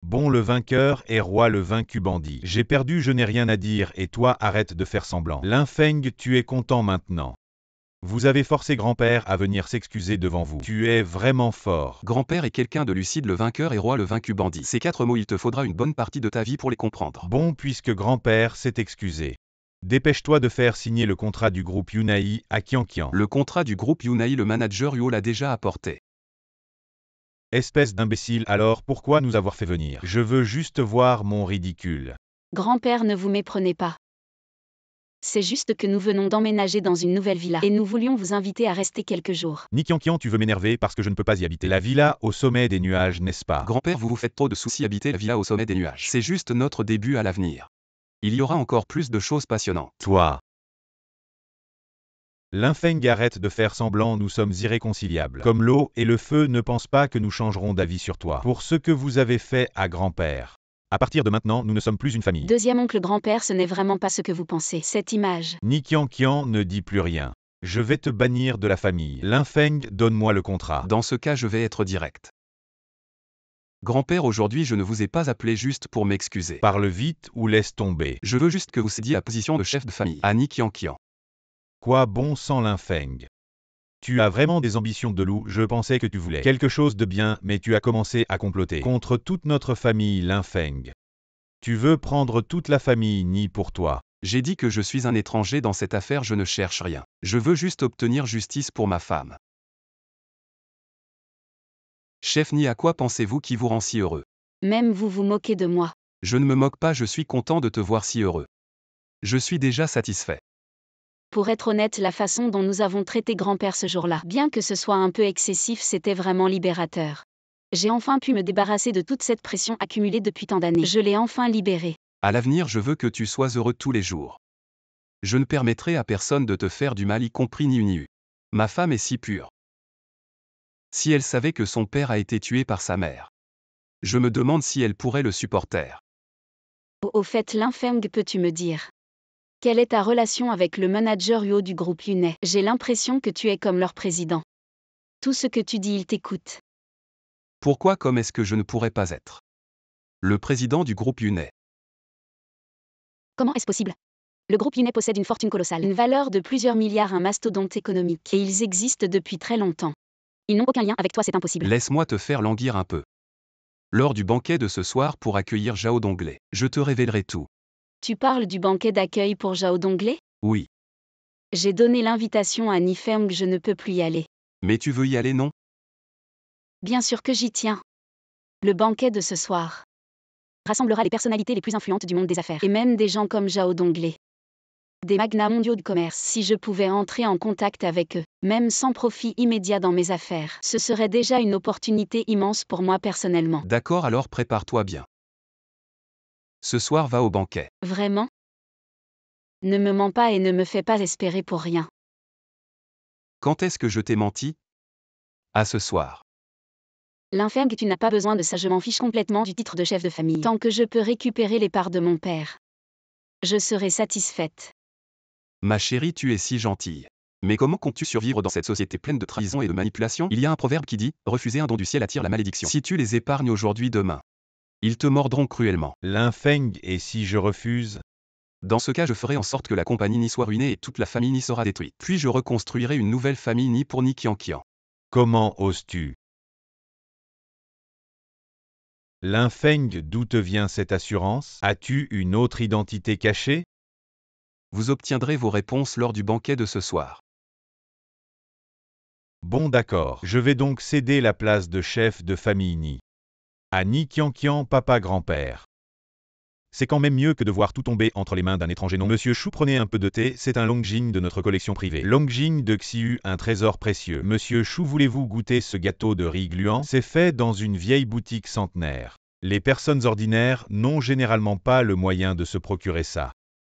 Bon, le vainqueur est roi, le vaincu bandit. J'ai perdu, je n'ai rien à dire, et toi arrête de faire semblant. Lin Feng, tu es content maintenant. Vous avez forcé grand-père à venir s'excuser devant vous. Tu es vraiment fort. Grand-père est quelqu'un de lucide, le vainqueur et roi, le vaincu bandit. Ces 4 mots, il te faudra une bonne partie de ta vie pour les comprendre. Bon, puisque grand-père s'est excusé. Dépêche-toi de faire signer le contrat du groupe Yunai à Qianqian. Le contrat du groupe Yunai, le manager Yuo l'a déjà apporté. Espèce d'imbécile, alors pourquoi nous avoir fait venir? Je veux juste voir mon ridicule. Grand-père, ne vous méprenez pas. C'est juste que nous venons d'emménager dans une nouvelle villa et nous voulions vous inviter à rester quelques jours. Ni Qianqian, tu veux m'énerver parce que je ne peux pas y habiter. La villa au sommet des nuages, n'est-ce pas? Grand-père, vous vous faites trop de soucis, habiter la villa au sommet des nuages. C'est juste notre début à l'avenir. Il y aura encore plus de choses passionnantes. Toi. Lin Feng, arrête de faire semblant, nous sommes irréconciliables. Comme l'eau et le feu, ne pense pas que nous changerons d'avis sur toi. Pour ce que vous avez fait à grand-père. À partir de maintenant, nous ne sommes plus une famille. Deuxième oncle grand-père, ce n'est vraiment pas ce que vous pensez. Cette image. Ni Qianqian ne dit plus rien. Je vais te bannir de la famille. Lin Feng, donne-moi le contrat. Dans ce cas, je vais être direct. Grand-père, aujourd'hui je ne vous ai pas appelé juste pour m'excuser. Parle vite ou laisse tomber. Je veux juste que vous cédiez la position de chef de famille à Ni Qianqian. Quoi, bon sang, Lin Feng? Tu as vraiment des ambitions de loup, je pensais que tu voulais quelque chose de bien, mais tu as commencé à comploter contre toute notre famille, Lin Feng. Tu veux prendre toute la famille Ni pour toi. J'ai dit que je suis un étranger dans cette affaire, je ne cherche rien. Je veux juste obtenir justice pour ma femme. Chef Ni, à quoi pensez-vous qui vous rend si heureux? Même vous vous moquez de moi. Je ne me moque pas, je suis content de te voir si heureux. Je suis déjà satisfait. Pour être honnête, la façon dont nous avons traité grand-père ce jour-là, bien que ce soit un peu excessif, c'était vraiment libérateur. J'ai enfin pu me débarrasser de toute cette pression accumulée depuis tant d'années. Je l'ai enfin libérée. À l'avenir, je veux que tu sois heureux tous les jours. Je ne permettrai à personne de te faire du mal, y compris Niu. Ma femme est si pure. Si elle savait que son père a été tué par sa mère. Je me demande si elle pourrait le supporter. Au fait, Lin Feng, peux-tu me dire? Quelle est ta relation avec le manager Yuo du groupe Yunai? J'ai l'impression que tu es comme leur président. Tout ce que tu dis, il t'écoute. Pourquoi comme est-ce que je ne pourrais pas être le président du groupe Yunai? Comment est-ce possible? Le groupe Yunai possède une fortune colossale, une valeur de plusieurs milliards, un mastodonte économique, et ils existent depuis très longtemps. Ils n'ont aucun lien avec toi, c'est impossible. Laisse-moi te faire languir un peu. Lors du banquet de ce soir pour accueillir Zhao Donglei, je te révélerai tout. Tu parles du banquet d'accueil pour Zhao Donglei? Oui. J'ai donné l'invitation à Ni Feng, je ne peux plus y aller. Mais tu veux y aller, non? Bien sûr que j'y tiens. Le banquet de ce soir rassemblera les personnalités les plus influentes du monde des affaires, et même des gens comme Zhao Donglei. Des magnats mondiaux de commerce. Si je pouvais entrer en contact avec eux, même sans profit immédiat dans mes affaires, ce serait déjà une opportunité immense pour moi personnellement. D'accord, alors prépare-toi bien. Ce soir va au banquet. Vraiment? Ne me mens pas et ne me fais pas espérer pour rien. Quand est-ce que je t'ai menti? À ce soir. Lin Feng, tu n'as pas besoin de ça, je m'en fiche complètement du titre de chef de famille. Tant que je peux récupérer les parts de mon père, je serai satisfaite. Ma chérie, tu es si gentille. Mais comment comptes-tu survivre dans cette société pleine de trahison et de manipulation? Il y a un proverbe qui dit « Refuser un don du ciel attire la malédiction ». Si tu les épargnes aujourd'hui, demain, ils te mordront cruellement. Lin Feng, et si je refuse? Dans ce cas, je ferai en sorte que la compagnie Ni soit ruinée et toute la famille Ni sera détruite. Puis je reconstruirai une nouvelle famille Ni pour Ni Qianqian. Comment oses-tu? Lin Feng, d'où te vient cette assurance? As-tu une autre identité cachée? Vous obtiendrez vos réponses lors du banquet de ce soir. Bon d'accord, je vais donc céder la place de chef de famille Ni. À Ni Qianqian, papa grand-père. C'est quand même mieux que de voir tout tomber entre les mains d'un étranger non. Monsieur Chou, prenez un peu de thé, c'est un Longjing de notre collection privée. Longjing de Xiu, un trésor précieux. Monsieur Chou, voulez-vous goûter ce gâteau de riz gluant? C'est fait dans une vieille boutique centenaire. Les personnes ordinaires n'ont généralement pas le moyen de se procurer ça.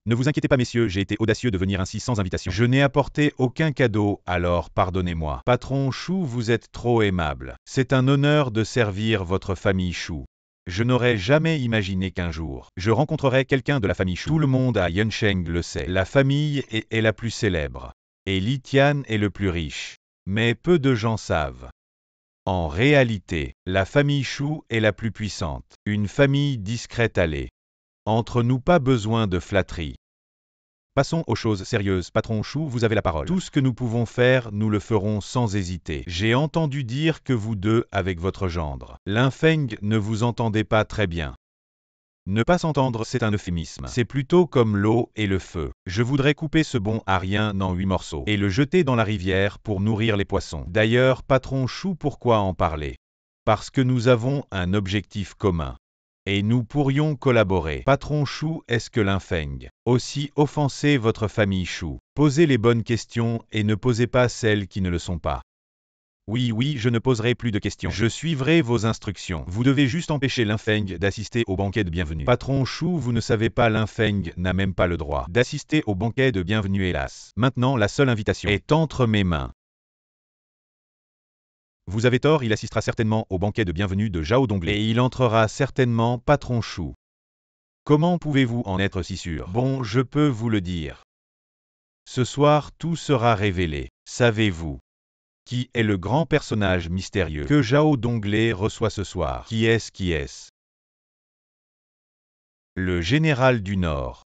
Ne vous inquiétez pas messieurs, j'ai été audacieux de venir ainsi sans invitation. Je n'ai apporté aucun cadeau, alors pardonnez-moi. Patron Chou, vous êtes trop aimable. C'est un honneur de servir votre famille Chou. Je n'aurais jamais imaginé qu'un jour, je rencontrerais quelqu'un de la famille Chou. Tout le monde à Yunsheng le sait. La famille est la plus célèbre. Et Li Tian est le plus riche. Mais peu de gens savent. En réalité, la famille Chou est la plus puissante. Une famille discrète allée. Entre nous, pas besoin de flatterie. Passons aux choses sérieuses. Patron Chou, vous avez la parole. Tout ce que nous pouvons faire, nous le ferons sans hésiter. J'ai entendu dire que vous deux, avec votre gendre, Linfeng, ne vous entendez pas très bien. Ne pas s'entendre, c'est un euphémisme. C'est plutôt comme l'eau et le feu. Je voudrais couper ce bon à rien en 8 morceaux et le jeter dans la rivière pour nourrir les poissons. D'ailleurs, patron Chou, pourquoi en parler? Parce que nous avons un objectif commun. Et nous pourrions collaborer. Patron Chou, est-ce que Linfeng aussi offenser votre famille Chou? Posez les bonnes questions et ne posez pas celles qui ne le sont pas. Oui, je ne poserai plus de questions. Je suivrai vos instructions. Vous devez juste empêcher Linfeng d'assister au banquet de bienvenue. Patron Chou, vous ne savez pas, Linfeng n'a même pas le droit d'assister au banquet de bienvenue, hélas. Maintenant, la seule invitation est entre mes mains. Vous avez tort, il assistera certainement au banquet de bienvenue de Zhao Donglé. Et il entrera certainement, patron Chou. Comment pouvez-vous en être si sûr? Bon, je peux vous le dire. Ce soir, tout sera révélé. Savez-vous qui est le grand personnage mystérieux que Zhao Donglé reçoit ce soir? Qui est-ce? Le général du Nord.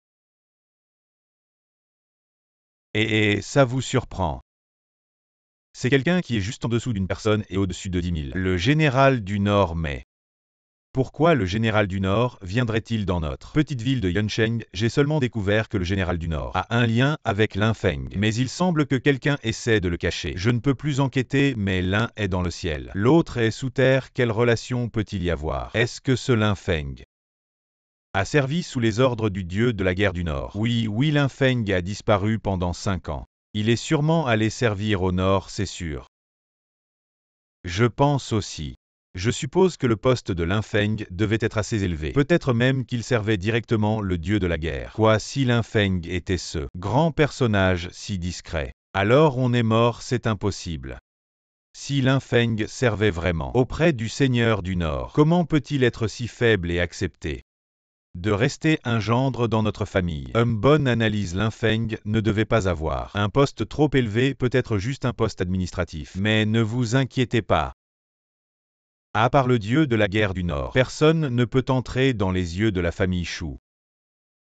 Et ça vous surprend? C'est quelqu'un qui est juste en dessous d'une personne et au-dessus de 10 000. Le général du Nord, mais... Pourquoi le général du Nord viendrait-il dans notre petite ville de Yunsheng? J'ai seulement découvert que le général du Nord a un lien avec Linfeng. Mais il semble que quelqu'un essaie de le cacher. Je ne peux plus enquêter, mais l'un est dans le ciel. L'autre est sous terre. Quelle relation peut-il y avoir? Est-ce que ce Linfeng a servi sous les ordres du dieu de la guerre du Nord? Oui, Linfeng a disparu pendant 5 ans. Il est sûrement allé servir au Nord, c'est sûr. Je pense aussi. Je suppose que le poste de Linfeng devait être assez élevé. Peut-être même qu'il servait directement le dieu de la guerre. Quoi, si Linfeng était ce grand personnage si discret? Alors on est mort, c'est impossible. Si Linfeng servait vraiment auprès du Seigneur du Nord, comment peut-il être si faible et accepté de rester un gendre dans notre famille? Bonne analyse. Linfeng ne devait pas avoir un poste trop élevé, peut-être juste un poste administratif. Mais ne vous inquiétez pas. À part le dieu de la guerre du Nord, personne ne peut entrer dans les yeux de la famille Chou.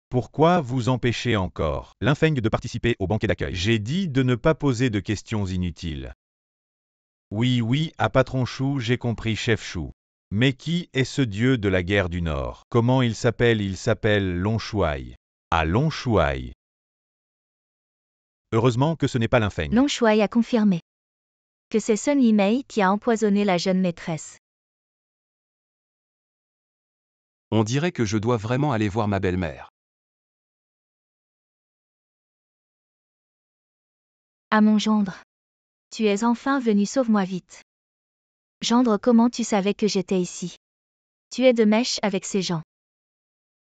Pourquoi vous empêchez encore Linfeng de participer au banquet d'accueil? J'ai dit de ne pas poser de questions inutiles. Oui, à patron Chou, j'ai compris, chef Chou. Mais qui est ce dieu de la guerre du Nord? Comment il s'appelle? Il s'appelle Longshuai. Ah, Longshuai. Heureusement que ce n'est pas Linfeng. Longshuai a confirmé que c'est Sun Yimei qui a empoisonné la jeune maîtresse. On dirait que je dois vraiment aller voir ma belle-mère. Ah mon gendre. Tu es enfin venu, sauve-moi vite. Gendre, comment tu savais que j'étais ici? Tu es de mèche avec ces gens.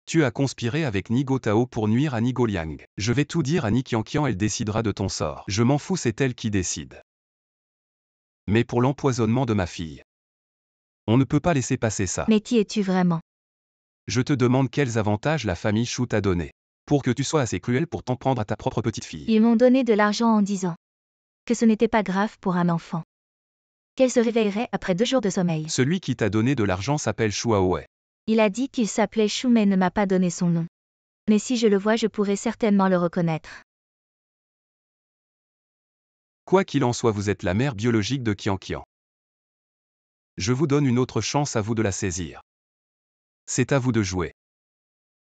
Tu as conspiré avec Nigo Tao pour nuire à Nigo Liang. Je vais tout dire à Ni Qianqian, elle décidera de ton sort. Je m'en fous, c'est elle qui décide. Mais pour l'empoisonnement de ma fille, on ne peut pas laisser passer ça. Mais qui es-tu vraiment? Je te demande quels avantages la famille Chou t'a donné pour que tu sois assez cruel pour t'en prendre à ta propre petite fille. Ils m'ont donné de l'argent en disant que ce n'était pas grave pour un enfant, qu'elle se réveillerait après 2 jours de sommeil. Celui qui t'a donné de l'argent s'appelle Chou Aoe. Il a dit qu'il s'appelait Chou mais ne m'a pas donné son nom. Mais si je le vois, je pourrais certainement le reconnaître. Quoi qu'il en soit, vous êtes la mère biologique de Qianqian. Je vous donne une autre chance, à vous de la saisir. C'est à vous de jouer.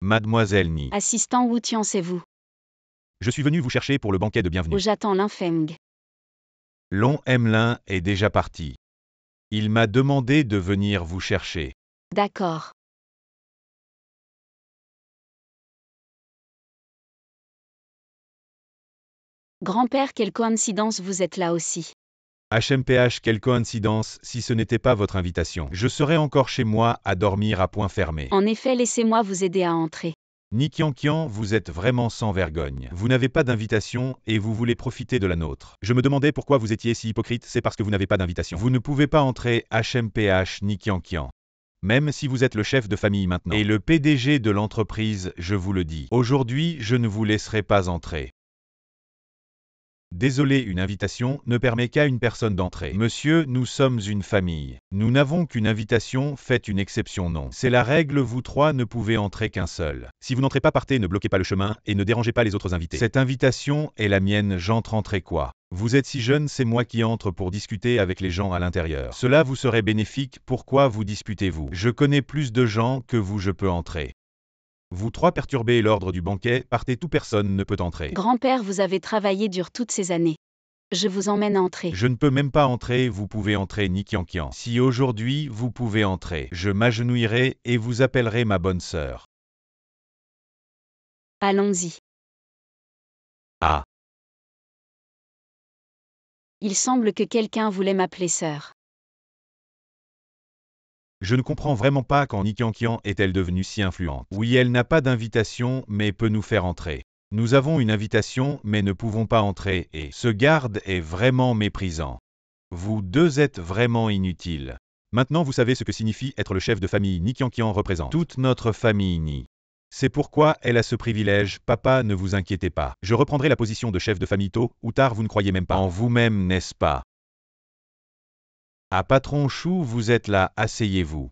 Mademoiselle Ni. Assistant Wu Tian, c'est vous. Je suis venu vous chercher pour le banquet de bienvenue. J'attends Linfeng. Long Emelin est déjà parti. Il m'a demandé de venir vous chercher. D'accord. Grand-père, quelle coïncidence, vous êtes là aussi. HMPH, quelle coïncidence, si ce n'était pas votre invitation. Je serais encore chez moi à dormir à point fermé. En effet, laissez-moi vous aider à entrer. Nikiankian, vous êtes vraiment sans vergogne. Vous n'avez pas d'invitation et vous voulez profiter de la nôtre. Je me demandais pourquoi vous étiez si hypocrite, c'est parce que vous n'avez pas d'invitation. Vous ne pouvez pas entrer HMPH Nikiankian. Même si vous êtes le chef de famille maintenant. Et le PDG de l'entreprise, je vous le dis. Aujourd'hui, je ne vous laisserai pas entrer. Désolé, une invitation ne permet qu'à une personne d'entrer. Monsieur, nous sommes une famille. Nous n'avons qu'une invitation, faites une exception non. C'est la règle, vous trois ne pouvez entrer qu'un seul. Si vous n'entrez pas, partez, ne bloquez pas le chemin et ne dérangez pas les autres invités. Cette invitation est la mienne, j'entre, entrez quoi. Vous êtes si jeune, c'est moi qui entre pour discuter avec les gens à l'intérieur. Cela vous serait bénéfique, pourquoi vous disputez-vous? Je connais plus de gens que vous, je peux entrer. Vous trois perturbez l'ordre du banquet, partez, tout personne ne peut entrer. Grand-père, vous avez travaillé dur toutes ces années. Je vous emmène entrer. Je ne peux même pas entrer, vous pouvez entrer Nikiankian. Si aujourd'hui vous pouvez entrer, je m'agenouillerai et vous appellerai ma bonne sœur. Allons-y. Ah. Il semble que quelqu'un voulait m'appeler sœur. Je ne comprends vraiment pas quand Nikiankian est-elle devenue si influente. Oui, elle n'a pas d'invitation, mais peut nous faire entrer. Nous avons une invitation, mais ne pouvons pas entrer, et ce garde est vraiment méprisant. Vous deux êtes vraiment inutiles. Maintenant vous savez ce que signifie être le chef de famille. Nikiankian représente toute notre famille Ni. C'est pourquoi elle a ce privilège, papa, ne vous inquiétez pas. Je reprendrai la position de chef de famille tôt ou tard, vous ne croyez même pas en vous-même, n'est-ce pas? Ah, patron Chou, vous êtes là, asseyez-vous.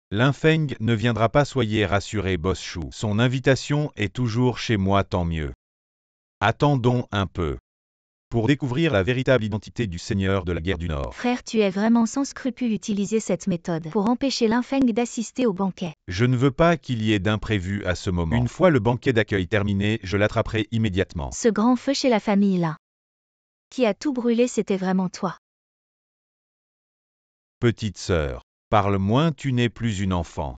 Linfeng ne viendra pas, soyez rassuré, boss Chou. Son invitation est toujours chez moi, tant mieux. Attendons un peu. Pour découvrir la véritable identité du seigneur de la guerre du Nord. Frère, tu es vraiment sans scrupule utiliser cette méthode pour empêcher Linfeng d'assister au banquet. Je ne veux pas qu'il y ait d'imprévu à ce moment. Une fois le banquet d'accueil terminé, je l'attraperai immédiatement. Ce grand feu chez la famille là. Qui a tout brûlé, c'était vraiment toi. Petite sœur, parle moins, tu n'es plus une enfant.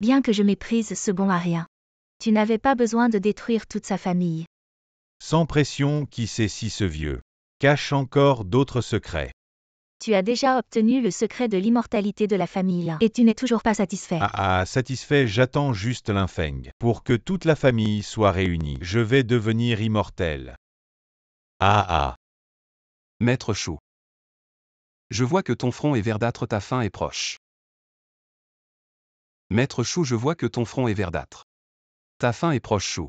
Bien que je méprise ce bon à rien. Tu n'avais pas besoin de détruire toute sa famille. Sans pression, qui sait si ce vieux cache encore d'autres secrets. Tu as déjà obtenu le secret de l'immortalité de la famille là. Et tu n'es toujours pas satisfait. Satisfait, j'attends juste Linfeng. Pour que toute la famille soit réunie, je vais devenir immortel. Maître Chou. Je vois que ton front est verdâtre, ta fin est proche. Maître Chou, je vois que ton front est verdâtre. Ta fin est proche, Chou.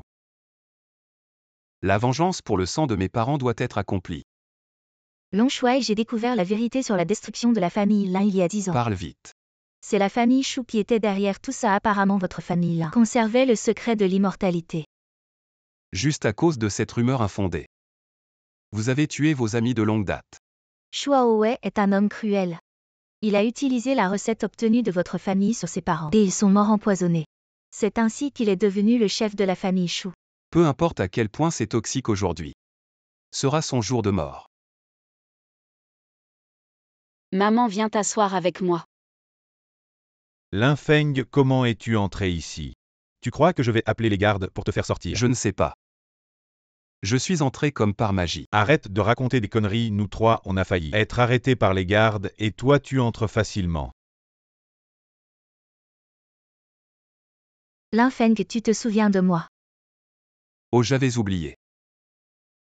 La vengeance pour le sang de mes parents doit être accomplie. Long Shuai, j'ai découvert la vérité sur la destruction de la famille là il y a 10 ans. Parle vite. C'est la famille Chou qui était derrière tout ça, apparemment votre famille là conservait le secret de l'immortalité. Juste à cause de cette rumeur infondée. Vous avez tué vos amis de longue date. Shuaowei est un homme cruel. Il a utilisé la recette obtenue de votre famille sur ses parents. Et ils sont morts empoisonnés. C'est ainsi qu'il est devenu le chef de la famille Chou. Peu importe à quel point c'est toxique aujourd'hui. Sera son jour de mort. Maman, viens t'asseoir avec moi. Linfeng, comment es-tu entré ici? Tu crois que je vais appeler les gardes pour te faire sortir? Je ne sais pas. Je suis entré comme par magie. Arrête de raconter des conneries, nous trois, on a failli être arrêtés par les gardes et toi tu entres facilement. Linfeng, tu te souviens de moi? Oh, j'avais oublié.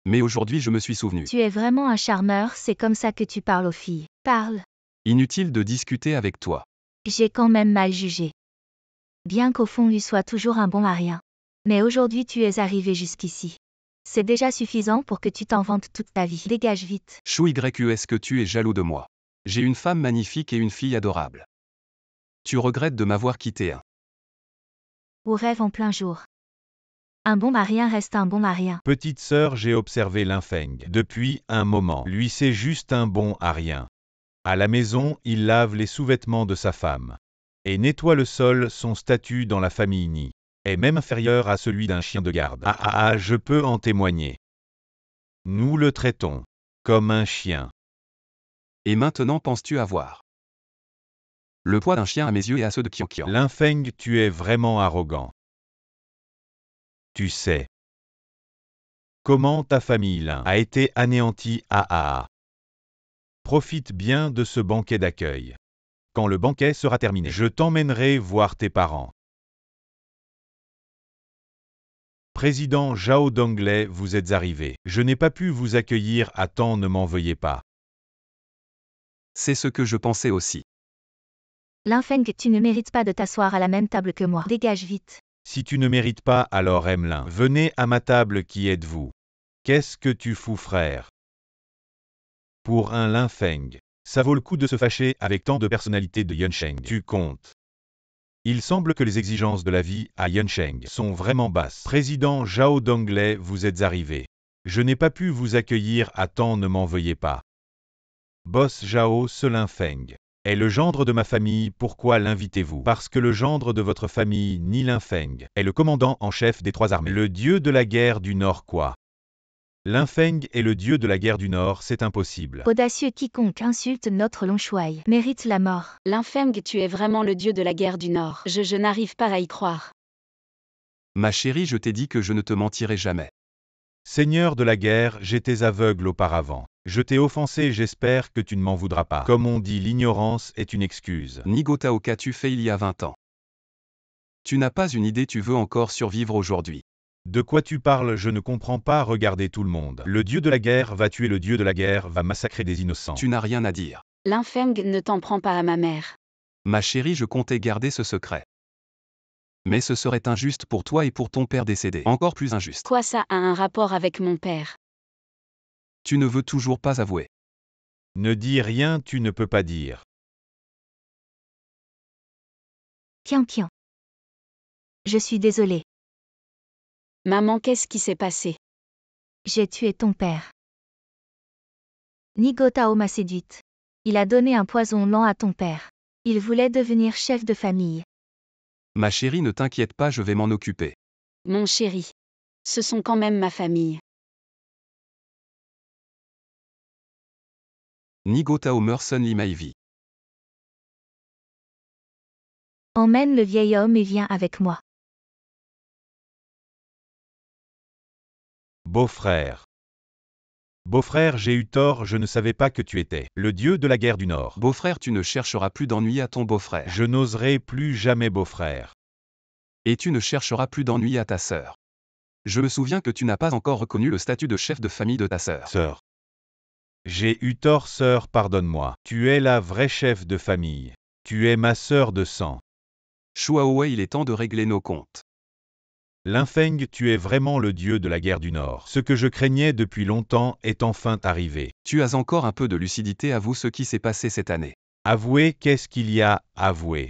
Mais aujourd'hui je me suis souvenu. Tu es vraiment un charmeur, c'est comme ça que tu parles aux filles. Parle. Inutile de discuter avec toi. J'ai quand même mal jugé. Bien qu'au fond lui soit toujours un bon à rien. Mais aujourd'hui tu es arrivé jusqu'ici. C'est déjà suffisant pour que tu t'en vantes toute ta vie. Dégage vite. Chou YU, est-ce que tu es jaloux de moi? J'ai une femme magnifique et une fille adorable. Tu regrettes de m'avoir quitté, hein? Au rêve en plein jour. Un bon à rien reste un bon à rien. Petite sœur, j'ai observé Linfeng depuis un moment. Lui, c'est juste un bon à rien. À la maison, il lave les sous-vêtements de sa femme. Et nettoie le sol, son statut dans la famille Ni est même inférieur à celui d'un chien de garde. Je peux en témoigner. Nous le traitons comme un chien. Et maintenant penses-tu avoir le poids d'un chien à mes yeux et à ceux de Qianqian. Lin Feng, tu es vraiment arrogant. Tu sais comment ta famille Lin a été anéantie à. Profite bien de ce banquet d'accueil. Quand le banquet sera terminé, je t'emmènerai voir tes parents. Président Zhao Donglei, vous êtes arrivé. Je n'ai pas pu vous accueillir à temps, ne m'en veuillez pas. C'est ce que je pensais aussi. Lin Feng, tu ne mérites pas de t'asseoir à la même table que moi. Dégage vite. Si tu ne mérites pas, alors Emlin, venez à ma table, qui êtes-vous? Qu'est-ce que tu fous, frère? Pour un Lin Feng, ça vaut le coup de se fâcher avec tant de personnalités de Yunsheng. Tu comptes. Il semble que les exigences de la vie à Yunsheng sont vraiment basses. Président Zhao Donglei, vous êtes arrivé. Je n'ai pas pu vous accueillir à temps, ne m'en veuillez pas. Boss Zhao, ce Lin Feng est le gendre de ma famille, pourquoi l'invitez-vous? Parce que le gendre de votre famille, Ni Lin Feng, est le commandant en chef des 3 armées. Le dieu de la guerre du Nord quoi? Lin Feng est le dieu de la guerre du Nord, c'est impossible. Audacieux, quiconque insulte notre long chouaille mérite la mort. Lin Feng, tu es vraiment le dieu de la guerre du Nord. Je n'arrive pas à y croire. Ma chérie, je t'ai dit que je ne te mentirai jamais. Seigneur de la guerre, j'étais aveugle auparavant. Je t'ai offensé, j'espère que tu ne m'en voudras pas. Comme on dit, l'ignorance est une excuse. Nigo Tao, qu'as-tu fait il y a 20 ans? Tu n'as pas une idée, tu veux encore survivre aujourd'hui. De quoi tu parles? Je ne comprends pas, regardez tout le monde. Le dieu de la guerre va tuer le dieu de la guerre, va massacrer des innocents. Tu n'as rien à dire. Lin Feng, ne t'en prends pas à ma mère. Ma chérie, je comptais garder ce secret. Mais ce serait injuste pour toi et pour ton père décédé. Encore plus injuste. Quoi, ça a un rapport avec mon père? Tu ne veux toujours pas avouer. Ne dis rien, tu ne peux pas dire. Qianqian. Je suis désolée. Maman, qu'est-ce qui s'est passé? J'ai tué ton père. Nigo Tao m'a séduite. Il a donné un poison lent à ton père. Il voulait devenir chef de famille. Ma chérie, ne t'inquiète pas, je vais m'en occuper. Mon chéri. Ce sont quand même ma famille. Nigo Tao Merson Limaivi. Emmène le vieil homme et viens avec moi. Beau-frère. Beau-frère, j'ai eu tort, je ne savais pas que tu étais le dieu de la guerre du Nord. Beau-frère, tu ne chercheras plus d'ennui à ton beau-frère. Je n'oserai plus jamais, beau-frère. Et tu ne chercheras plus d'ennui à ta sœur. Je me souviens que tu n'as pas encore reconnu le statut de chef de famille de ta sœur. Sœur. J'ai eu tort, sœur, pardonne-moi. Tu es la vraie chef de famille. Tu es ma sœur de sang. Shuaowei, il est temps de régler nos comptes. Lin Feng, tu es vraiment le dieu de la guerre du Nord. Ce que je craignais depuis longtemps est enfin arrivé. Tu as encore un peu de lucidité, avoue ce qui s'est passé cette année. Avouez, qu'est-ce qu'il y a? Avouez.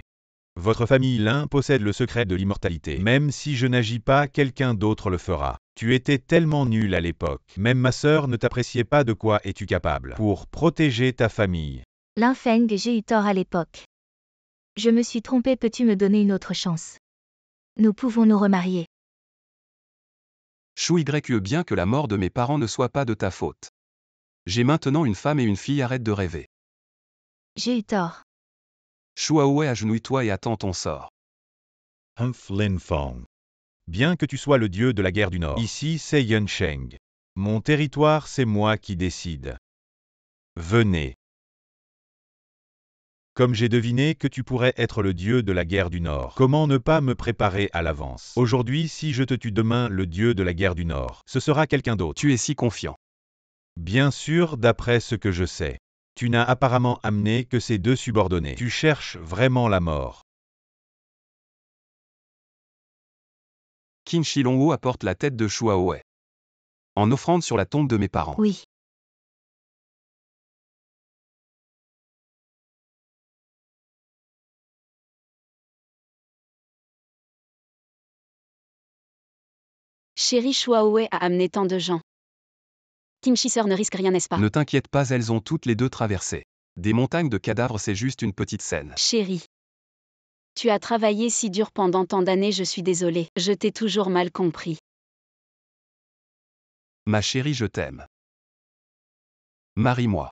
Votre famille Lin possède le secret de l'immortalité. Même si je n'agis pas, quelqu'un d'autre le fera. Tu étais tellement nul à l'époque. Même ma sœur ne t'appréciait pas, de quoi es-tu capable pour protéger ta famille? Lin Feng, j'ai eu tort à l'époque. Je me suis trompée, peux-tu me donner une autre chance? Nous pouvons nous remarier. Shu YE, bien que la mort de mes parents ne soit pas de ta faute. J'ai maintenant une femme et une fille, arrête de rêver. J'ai eu tort. Shuaowei, agenouille-toi et attends ton sort. Humph Lin Feng. Bien que tu sois le dieu de la guerre du Nord, ici c'est Yunsheng. Mon territoire, c'est moi qui décide. Venez. Comme j'ai deviné que tu pourrais être le dieu de la guerre du Nord, comment ne pas me préparer à l'avance? Aujourd'hui, si je te tue demain, le dieu de la guerre du Nord, ce sera quelqu'un d'autre. Tu es si confiant. Bien sûr, d'après ce que je sais. Tu n'as apparemment amené que ces 2 subordonnés. Tu cherches vraiment la mort. Qin Shi Longwo apporte la tête de Shuaowei. En offrande sur la tombe de mes parents. Oui. Chérie, Shuaowei a amené tant de gens. Kimchi sœur ne risque rien, n'est-ce pas? Ne t'inquiète pas, elles ont toutes les deux traversé. Des montagnes de cadavres, c'est juste une petite scène. Chérie. Tu as travaillé si dur pendant tant d'années, je suis désolée. Je t'ai toujours mal compris. Ma chérie, je t'aime. Marie-moi.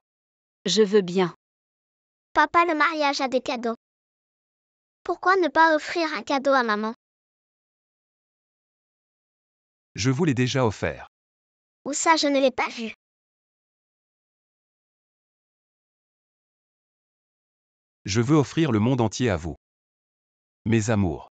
Je veux bien. Papa, le mariage a des cadeaux. Pourquoi ne pas offrir un cadeau à maman? Je vous l'ai déjà offert. Ou ça, je ne l'ai pas vu. Je veux offrir le monde entier à vous. Mes amours.